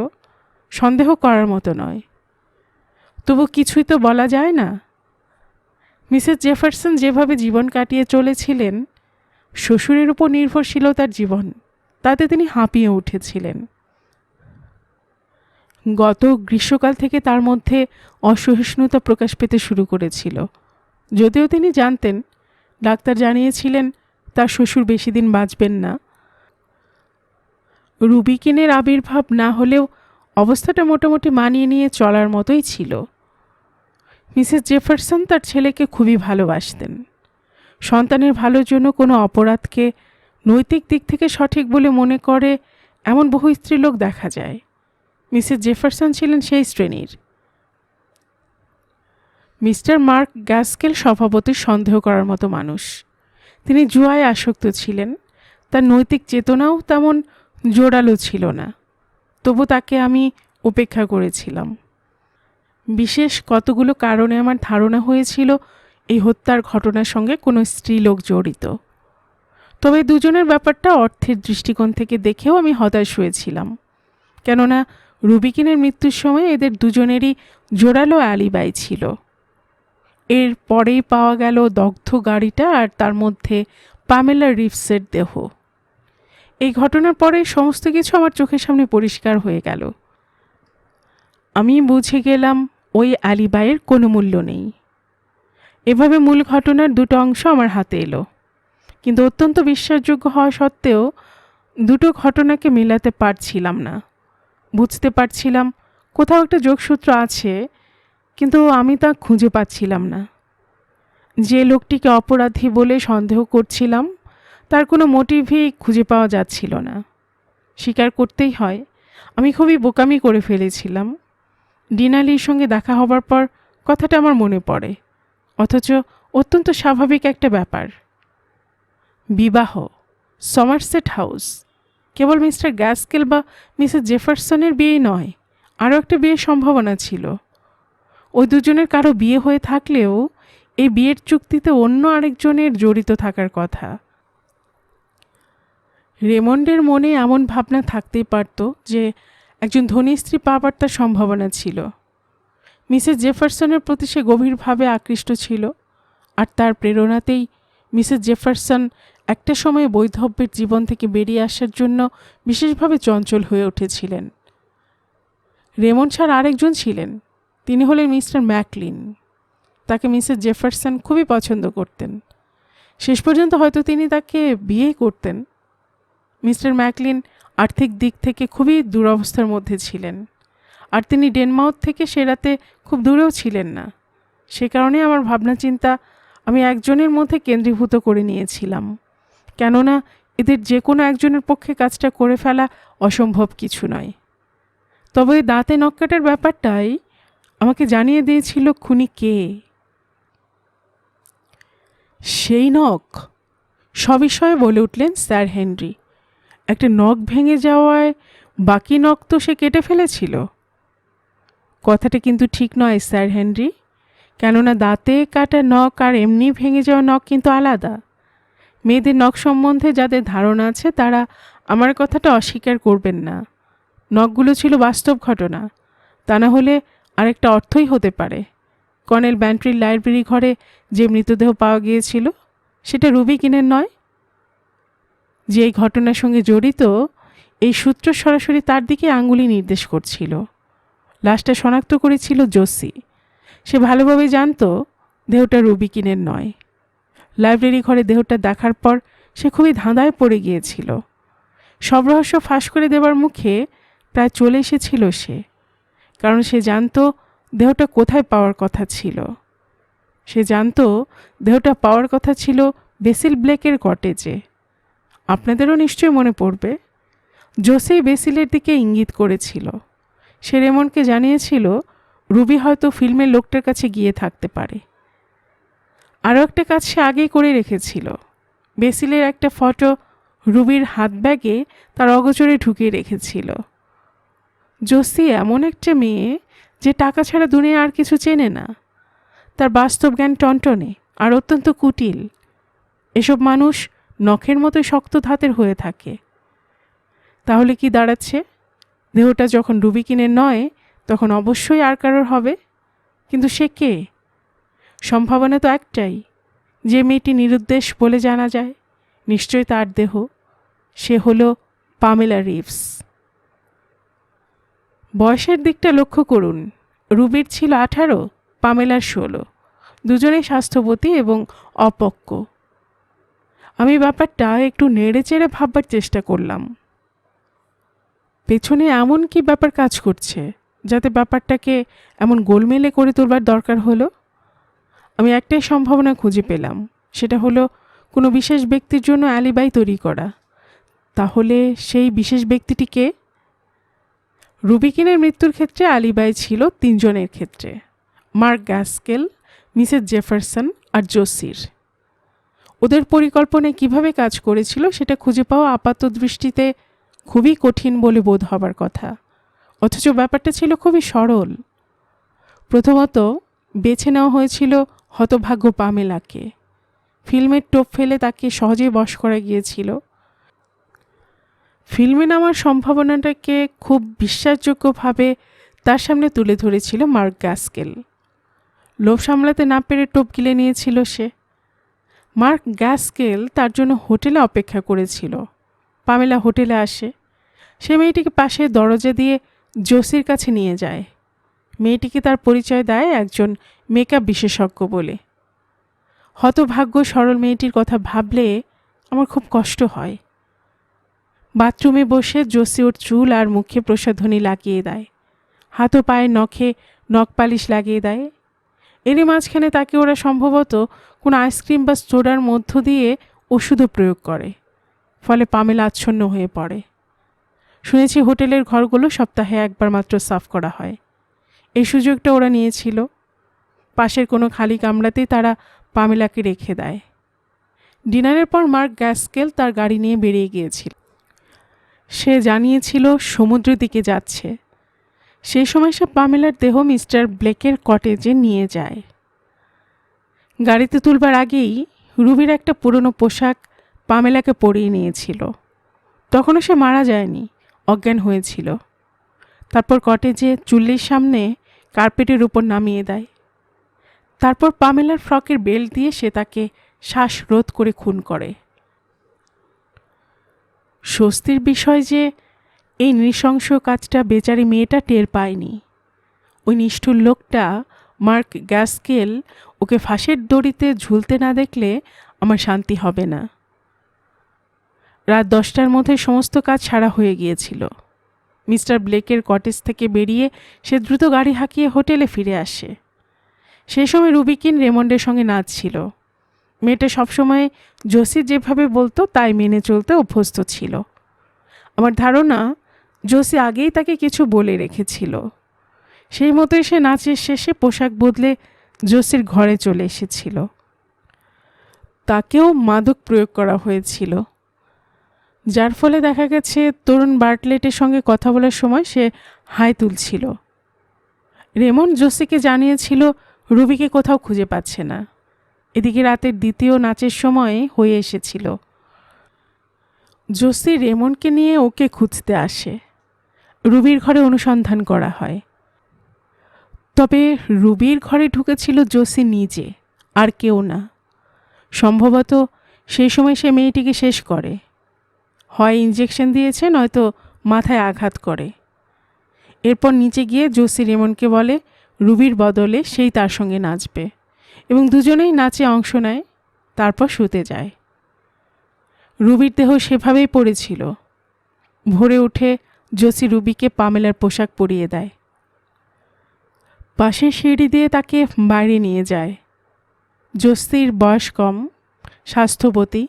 সন্দেহ করার মতো নয়। তবু কিছুই তো বলা যায় না। মিসেস জেফারসন যেভাবে জীবন কাটিয়ে চলেছিলেন, শ্বশুরের উপর নির্ভরশীল তার জীবন, তাতে তিনি হাঁপিয়ে উঠেছিলেন। গত গ্রীষ্মকাল থেকে তার মধ্যে অসহিষ্ণুতা প্রকাশ পেতে শুরু করেছিল। যদিও তিনি জানতেন, ডাক্তার জানিয়েছিলেন তার শ্বশুর বেশি দিন বাঁচবেন না। রুবিকিনের আবির্ভাব না হলেও অবস্থাটা মোটামুটি মানিয়ে নিয়ে চলার মতোই ছিল। মিসেস জেফারসন তার ছেলেকে খুবই ভালোবাসতেন। সন্তানের ভালোর জন্য কোনো অপরাধকে নৈতিক দিক থেকে সঠিক বলে মনে করে এমন বহু স্ত্রীলোক দেখা যায়। মিসেস জেফারসন ছিলেন সেই শ্রেণীর। মিস্টার মার্ক গ্যাস্কেল স্বভাবতই সন্দেহ করার মতো মানুষ। তিনি জুয়ায় আসক্ত ছিলেন। তার নৈতিক চেতনাও তেমন জোরালো ছিল না। তবু তাকে আমি উপেক্ষা করেছিলাম। বিশেষ কতগুলো কারণে আমার ধারণা হয়েছিল এই হত্যার ঘটনার সঙ্গে কোনো স্ত্রীলোক জড়িত। তবে দুজনের ব্যাপারটা অর্থের দৃষ্টিকোণ থেকে দেখেও আমি হতাশ হয়েছিলাম, কেননা রুবিকিনের মৃত্যুর সময় এদের দুজনেরই জোরালো অ্যালিবাই ছিল। এর পরেই পাওয়া গেল দগ্ধ গাড়িটা আর তার মধ্যে পামেলা রিভসের দেহ। এই ঘটনার পরে সমস্ত কিছু আমার চোখের সামনে পরিষ্কার হয়ে গেল। আমি বুঝে গেলাম ওই অ্যালিবাইয়ের কোনো মূল্য নেই। এভাবে মূল ঘটনার দুটো অংশ আমার হাতে এলো। কিন্তু অত্যন্ত বিশ্বাসযোগ্য হওয়া সত্ত্বেও দুটো ঘটনাকে মেলাতে পারছিলাম না। বুঝতে পারছিলাম কোথাও একটা যোগসূত্র আছে, কিন্তু আমি তা খুঁজে পাচ্ছিলাম না। যে লোকটিকে অপরাধী বলে সন্দেহ করছিলাম তার কোনো মোটিভই খুঁজে পাওয়া যাচ্ছিল না। স্বীকার করতেই হয়, আমি খুবই বোকামি করে ফেলেছিলাম। ডিনালির সঙ্গে দেখা হবার পর কথাটা আমার মনে পড়ে, অথচ অত্যন্ত স্বাভাবিক একটা ব্যাপার। বিবাহ, সমারসেট হাউস, কেবল মিস্টার গ্যাসকেল বা মিসেস জেফারসনের বিয়ে নয়, আরও একটা বিয়ের সম্ভাবনা ছিল। ওই দুজনের কারো বিয়ে হয়ে থাকলেও এই বিয়ের চুক্তিতে অন্য আরেকজনের জড়িত থাকার কথা। রেমন্ডের মনে এমন ভাবনা থাকতেই পারত যে একজন ধনী স্ত্রী পাবার তার সম্ভাবনা ছিল। মিসেস জেফারসনের প্রতি সে গভীরভাবে আকৃষ্ট ছিল, আর তার প্রেরণাতেই মিসেস জেফারসন একটা সময়ে বৈধব্যের জীবন থেকে বেরিয়ে আসার জন্য বিশেষভাবে চঞ্চল হয়ে উঠেছিলেন। রেমন্ড ছাড়া আরেকজন ছিলেন, তিনি হলেন মিস্টার ম্যাকলিন। তাকে মিসেস জেফারসন খুবই পছন্দ করতেন। শেষ পর্যন্ত হয়তো তিনি তাকে বিয়ে করতেন। মিস্টার ম্যাকলিন আর্থিক দিক থেকে খুবই দুরবস্থার মধ্যে ছিলেন, আর তিনি ডেনমাউথ থেকে সে রাতে খুব দূরেও ছিলেন না। সে কারণে আমার ভাবনা চিন্তা আমি একজনের মধ্যে কেন্দ্রীভূত করে নিয়েছিলাম, কেননা এদের যে কোনো একজনের পক্ষে কাজটা করে ফেলা অসম্ভব কিছু নয়। তবে ওই দাঁতে নখ কাটার ব্যাপারটাই আমাকে জানিয়ে দিয়েছিল খুনি কে। সেই নখ, সবিষয়ে বলে উঠলেন স্যার হেনরি। একটা নখ ভেঙে যাওয়ায় বাকি নখ তো সে কেটে ফেলেছিল। কথাটা কিন্তু ঠিক নয় স্যার হেনরি, কেননা দাঁতে কাটা নখ আর এমনি ভেঙে যাওয়া নখ কিন্তু আলাদা। মেয়েদের নখ সম্বন্ধে যাদের ধারণা আছে তারা আমার কথাটা অস্বীকার করবেন না। নখগুলো ছিল বাস্তব ঘটনা, তা না হলে আরেকটা অর্থই হতে পারে। কর্নেল ব্যান্ট্রির লাইব্রেরি ঘরে যে মৃতদেহ পাওয়া গিয়েছিল সেটা রুবিকিনের নয়। যে এই ঘটনার সঙ্গে জড়িত এই সূত্র সরাসরি তার দিকে আঙ্গুলি নির্দেশ করছিল। লাশটা শনাক্ত করেছিল জোসি। সে ভালোভাবে জানত দেহটা রুবিকিনের নয়। লাইব্রেরি ঘরে দেহটা দেখার পর সে খুবই ধাঁধায় পড়ে গিয়েছিল। সব রহস্য ফাঁস করে দেবার মুখে প্রায় চলে এসেছিল সে, কারণ সে জানত দেহটা কোথায় পাওয়ার কথা ছিল। সে জানত দেহটা পাওয়ার কথা ছিল বেসিল ব্লেকের কটেজে। আপনাদেরও নিশ্চয়ই মনে পড়বে, জোসি বেসিলের দিকে ইঙ্গিত করেছিল। সে রেমন্ডকে জানিয়েছিল রুবি হয়তো ফিল্মের লোকটার কাছে গিয়ে থাকতে পারে। আরও একটা কাজ সে আগেই করে রেখেছিল। বেসিলের একটা ফটো রুবির হাত ব্যাগে তার অগোচরে ঢুকিয়ে রেখেছিল। জোসি এমন একটা মেয়ে যে টাকা ছাড়া দুনিয়া আর কিছু চেনে না। তার বাস্তব জ্ঞান টনটনে আর অত্যন্ত কুটিল। এসব মানুষ নখের মতোই শক্ত ধাতের হয়ে থাকে। তাহলে কি দাঁড়াচ্ছে? দেহটা যখন রুবিকিনের নয় তখন অবশ্যই আর কারোর হবে। কিন্তু সে কে? সম্ভাবনা তো একটাই, যে মেয়েটি নিরুদ্দেশ বলে জানা যায় নিশ্চয়ই তার দেহ। সে হলো পামেলা রিভস। বয়সের দিকটা লক্ষ্য করুন। রুবির ছিল 18, পামেলার 16। দুজনেই স্বাস্থ্যবতী এবং অপক্ক। আমি ব্যাপারটা একটু নেড়েচেড়ে ভাববার চেষ্টা করলাম। পেছনে এমন কি ব্যাপার কাজ করছে যাতে ব্যাপারটাকে এমন গোলমেলে করে তোলবার দরকার হলো? আমি একটাই সম্ভাবনা খুঁজে পেলাম, সেটা হলো কোনো বিশেষ ব্যক্তির জন্য অ্যালিবাই তৈরি করা। তাহলে সেই বিশেষ ব্যক্তিটি কে? রুবিকিনের মৃত্যুর ক্ষেত্রে অ্যালিবাই ছিল 3 জনের ক্ষেত্রে, মার্ক গ্যাসকেল, মিসেস জেফারসন আর জোসির। ওদের পরিকল্পনায় কিভাবে কাজ করেছিল সেটা খুঁজে পাওয়া আপাত দৃষ্টিতে খুবই কঠিন বলে বোধ হবার কথা, অথচ ব্যাপারটা ছিল খুবই সরল। প্রথমত বেছে নেওয়া হয়েছিল হতভাগ্য পামেলাকে। ফিল্মের টোপ ফেলে তাকে সহজেই বশ করা গিয়েছিল। ফিল্মে নামার সম্ভাবনাটাকে খুব বিশ্বাসযোগ্যভাবে তার সামনে তুলে ধরেছিল মার্ক গ্যাসকেল। লোভ সামলাতে না পেরে টোপ গিলে নিয়েছিল সে। মার্ক গ্যাসকেল তার জন্য হোটেলে অপেক্ষা করেছিল। পামেলা হোটেলে আসে। সে মেয়েটিকে পাশে দরজা দিয়ে জোসির কাছে নিয়ে যায়। মেয়েটিকে তার পরিচয় দেয় একজন মেকআপ বিশেষজ্ঞ বলে। হতভাগ্য সরল মেয়েটির কথা ভাবলে আমার খুব কষ্ট হয়। বাথরুমে বসে জোসি ওর চুল আর মুখে প্রসাধনী লাগিয়ে দেয়, হাত ও পায়ের নখে নখ পালিশ লাগিয়ে দেয়। এরই মাঝখানে তাকে ওরা সম্ভবত কোনো আইসক্রিম বা সোডার মধ্য দিয়ে ওষুধও প্রয়োগ করে, ফলে পামেলা আচ্ছন্ন হয়ে পড়ে। শুনেছি হোটেলের ঘরগুলো সপ্তাহে একবার মাত্র সাফ করা হয়। এই সুযোগটা ওরা নিয়েছিল। পাশের কোনো খালি কামরাতেই তারা পামেলাকে রেখে দেয়। ডিনারের পর মার্ক গ্যাসকেল তার গাড়ি নিয়ে বেরিয়ে গিয়েছিল। সে জানিয়েছিল সমুদ্রের দিকে যাচ্ছে। সেই সময় সে পামেলার দেহ মিস্টার ব্লেকের কটেজে নিয়ে যায়। গাড়িতে তুলবার আগেই রুবির একটা পুরনো পোশাক পামেলাকে পরিয়ে নিয়েছিল। তখনও সে মারা যায়নি, অজ্ঞান হয়েছিল। তারপর কটেজে চুল্লির সামনে কার্পেটের উপর নামিয়ে দেয়। তারপর পামেলার ফ্রকের বেল্ট দিয়ে সে তাকে শ্বাসরোধ করে খুন করে। স্বস্তির বিষয় যে এই নৃশংস কাজটা বেচারি মেয়েটা টের পায়নি। ওই নিষ্ঠুর লোকটা মার্ক গ্যাসকেল ওকে ফাঁসের দড়িতে ঝুলতে না দেখলে আমার শান্তি হবে না। রাত 10টার মধ্যে সমস্ত কাজ সারা হয়ে গিয়েছিল। মিস্টার ব্লেকের কটেজ থেকে বেরিয়ে সে দ্রুত গাড়ি হাঁকিয়ে হোটেলে ফিরে আসে। সেই সময় রুবিকিন রেমন্ডের সঙ্গে নাচছিল। মেয়েটা সবসময় জোসি যেভাবে বলতো তাই মেনে চলতে অভ্যস্ত ছিল। আমার ধারণা জোসি আগেই তাকে কিছু বলে রেখেছিল। সেই মতোই সে নাচের শেষে পোশাক বদলে জোসির ঘরে চলে এসেছিল। তাকেও মাদক প্রয়োগ করা হয়েছিল, যার ফলে দেখা গেছে তরুণ বার্টলেটের সঙ্গে কথা বলার সময় সে হাই তুলছিল। রেমন্ড জোসিকে জানিয়েছিল রুবিকে কোথাও খুঁজে পাচ্ছে না। এদিকে রাতের দ্বিতীয় নাচের সময় হয়ে এসেছিল। জোসি রেমন্ডকে নিয়ে ওকে খুঁজতে আসে। রুবির ঘরে অনুসন্ধান করা হয়। তবে রুবির ঘরে ঢুকেছিল জোসি নিজে, আর কেউ না। সম্ভবত সেই সময় সে মেয়েটিকে শেষ করে। হয় ইঞ্জেকশন দিয়েছে, নয়তো মাথায় আঘাত করে। এরপর নিচে গিয়ে জোসি রেমন্ডকে বলে রুবির বদলে সেই তার সঙ্গে নাচবে, এবং দুজনেই নাচে অংশ নেয়। তারপর শুতে যায়। রুবির দেহ সেভাবেই পড়েছিল। ভোরে উঠে জোসি রুবিকে পামেলার পোশাক পরিয়ে দেয়। পাশের সিঁড়ি দিয়ে তাকে বাইরে নিয়ে যায়। জোসির বয়স কম, স্বাস্থ্যবতী,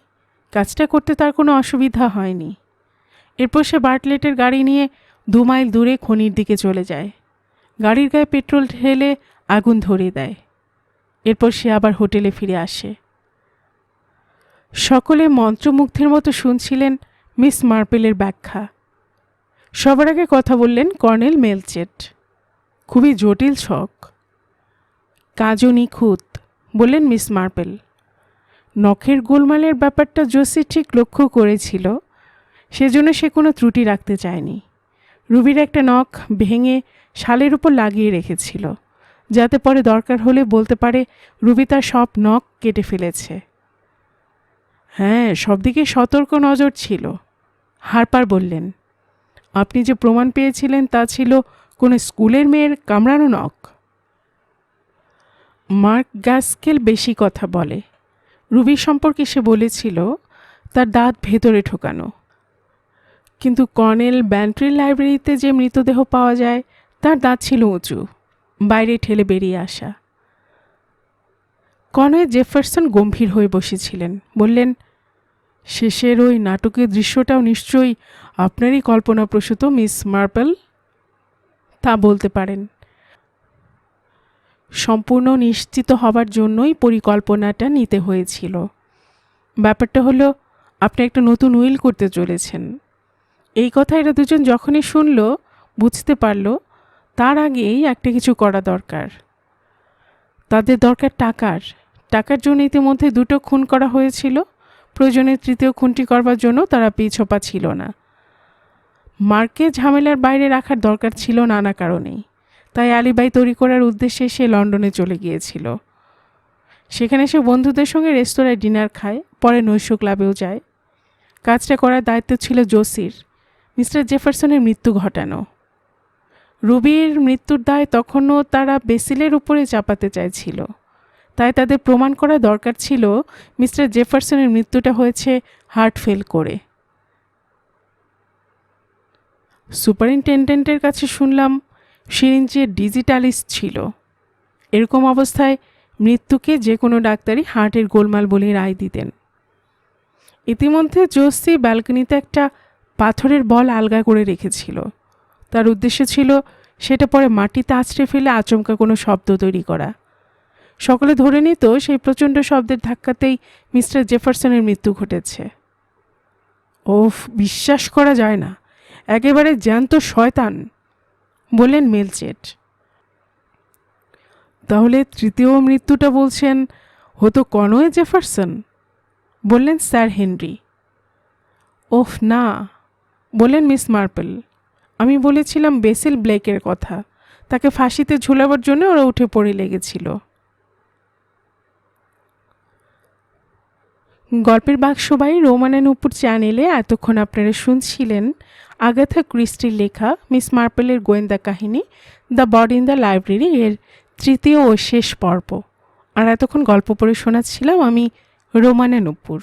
কাজটা করতে তার কোনো অসুবিধা হয়নি। এরপর সে বার্টলেটের গাড়ি নিয়ে 2 মাইল দূরে খনির দিকে চলে যায়। গাড়ির গায়ে পেট্রোল ঢেলে আগুন ধরিয়ে দেয়। এরপর সে আবার হোটেলে ফিরে আসে। সকলে মন্ত্রমুগ্ধের মতো শুনছিলেন মিস মার্পেলের ব্যাখ্যা। সবার আগে কথা বললেন কর্নেল মেলচেট। খুবই জটিল ছক, কাজও নিখুঁত, বললেন মিস মার্পেল। নখের গোলমালের ব্যাপারটা জোসি ঠিক লক্ষ্য করেছিল, সেজন্য সে কোনো ত্রুটি রাখতে চায়নি। রুবির একটা নখ ভেঙে শালের উপর লাগিয়ে রেখেছিল, যাতে পরে দরকার হলে বলতে পারে রুবি তার সব নখ কেটে ফেলেছে। হ্যাঁ, সব দিকে সতর্ক নজর ছিল। হারপার বললেন, আপনি যে প্রমাণ পেয়েছিলেন তা ছিল কোনো স্কুলের মেয়ের কামড়ানো নখ। মার্ক গ্যাসকেল বেশি কথা বলে। রুবি সম্পর্কে সে বলেছিল তার দাঁত ভেতরে ঢোকানো। কিন্তু কর্নেল ব্যান্ট্রির লাইব্রেরিতে যে মৃতদেহ পাওয়া যায় তার দাঁত ছিল উঁচু, বাইরে ঠেলে বেরিয়ে আসা। কর্নেল জেফারসন গম্ভীর হয়ে বসেছিলেন। বললেন, শেষের ওই নাটকের দৃশ্যটাও নিশ্চয়ই আপনারই কল্পনাপ্রসূত মিস মার্পেল। তা বলতে পারেন। সম্পূর্ণ নিশ্চিত হবার জন্যই পরিকল্পনাটা নিতে হয়েছিল। ব্যাপারটা হলো, আপনি একটা নতুন উইল করতে চলেছেন। এই কথা এরা দুজন যখনই শুনল, বুঝতে পারল তার আগেই একটা কিছু করা দরকার। তাদের দরকার টাকার জন্য ইতিমধ্যে 2টো খুন করা হয়েছিল। প্রয়োজনে 3য় খুনটি করবার জন্য তারা পিছপা ছিল না। মার্কে ঝামেলার বাইরে রাখার দরকার ছিল নানা কারণেই। তাই আলিবাই তৈরি করার উদ্দেশ্যে সে লন্ডনে চলে গিয়েছিল। সেখানে সে বন্ধুদের সঙ্গে রেস্তোরাঁয় ডিনার খায়, পরে নৈশ ক্লাবেও যায়। কাজটা করার দায়িত্ব ছিল জোসির, মিস্টার জেফারসনের মৃত্যু ঘটানো। রুবির মৃত্যুর দায় তখনও তারা বেসিলের উপরে চাপাতে চাইছিল। তাই তাদের প্রমাণ করা দরকার ছিল মিস্টার জেফারসনের মৃত্যুটা হয়েছে হার্ট ফেল করে। সুপারিনটেন্ডেন্টের কাছে শুনলাম সিরিঞ্জে ডিজিটালিস্ট ছিল। এরকম অবস্থায় মৃত্যুকে যে কোনো ডাক্তারই হার্টের গোলমাল বলে রায় দিতেন। ইতিমধ্যে জোসি ব্যালকনিতে একটা পাথরের বল আলগা করে রেখেছিল। তার উদ্দেশ্য ছিল সেটা পরে মাটিতে আছড়ে ফেলে আচমকা কোনো শব্দ তৈরি করা। সকলে ধরে নিত সেই প্রচণ্ড শব্দের ধাক্কাতেই মিস্টার জেফারসনের মৃত্যু ঘটেছে। ওফ, বিশ্বাস করা যায় না, একেবারে জ্যান্ত শয়তান, বললেন মেলচেট। তাহলে তৃতীয় মৃত্যুটা বলছেন হতো কনওয়ে জেফারসন, বললেন স্যার হেনরি। ওফ না, বললেন মিস মার্পল, আমি বলেছিলাম বেসিল ব্লেকের কথা। তাকে ফাঁসিতে ঝুলাবার জন্য ওরা উঠে পড়ে লেগেছিল। গল্পের বাক্সবাই রোমান অ্যান্ড নূপুর চ্যানেলে এতক্ষণ আপনারা শুনছিলেন আগাথা ক্রিস্টির লেখা মিস মার্পলের গোয়েন্দা কাহিনী the body in the library এর তৃতীয় ও শেষ পর্ব। আর এতক্ষণ গল্প পড়ে শোনাচ্ছিলাম আমি রোমান অ্যান্ড নূপুর।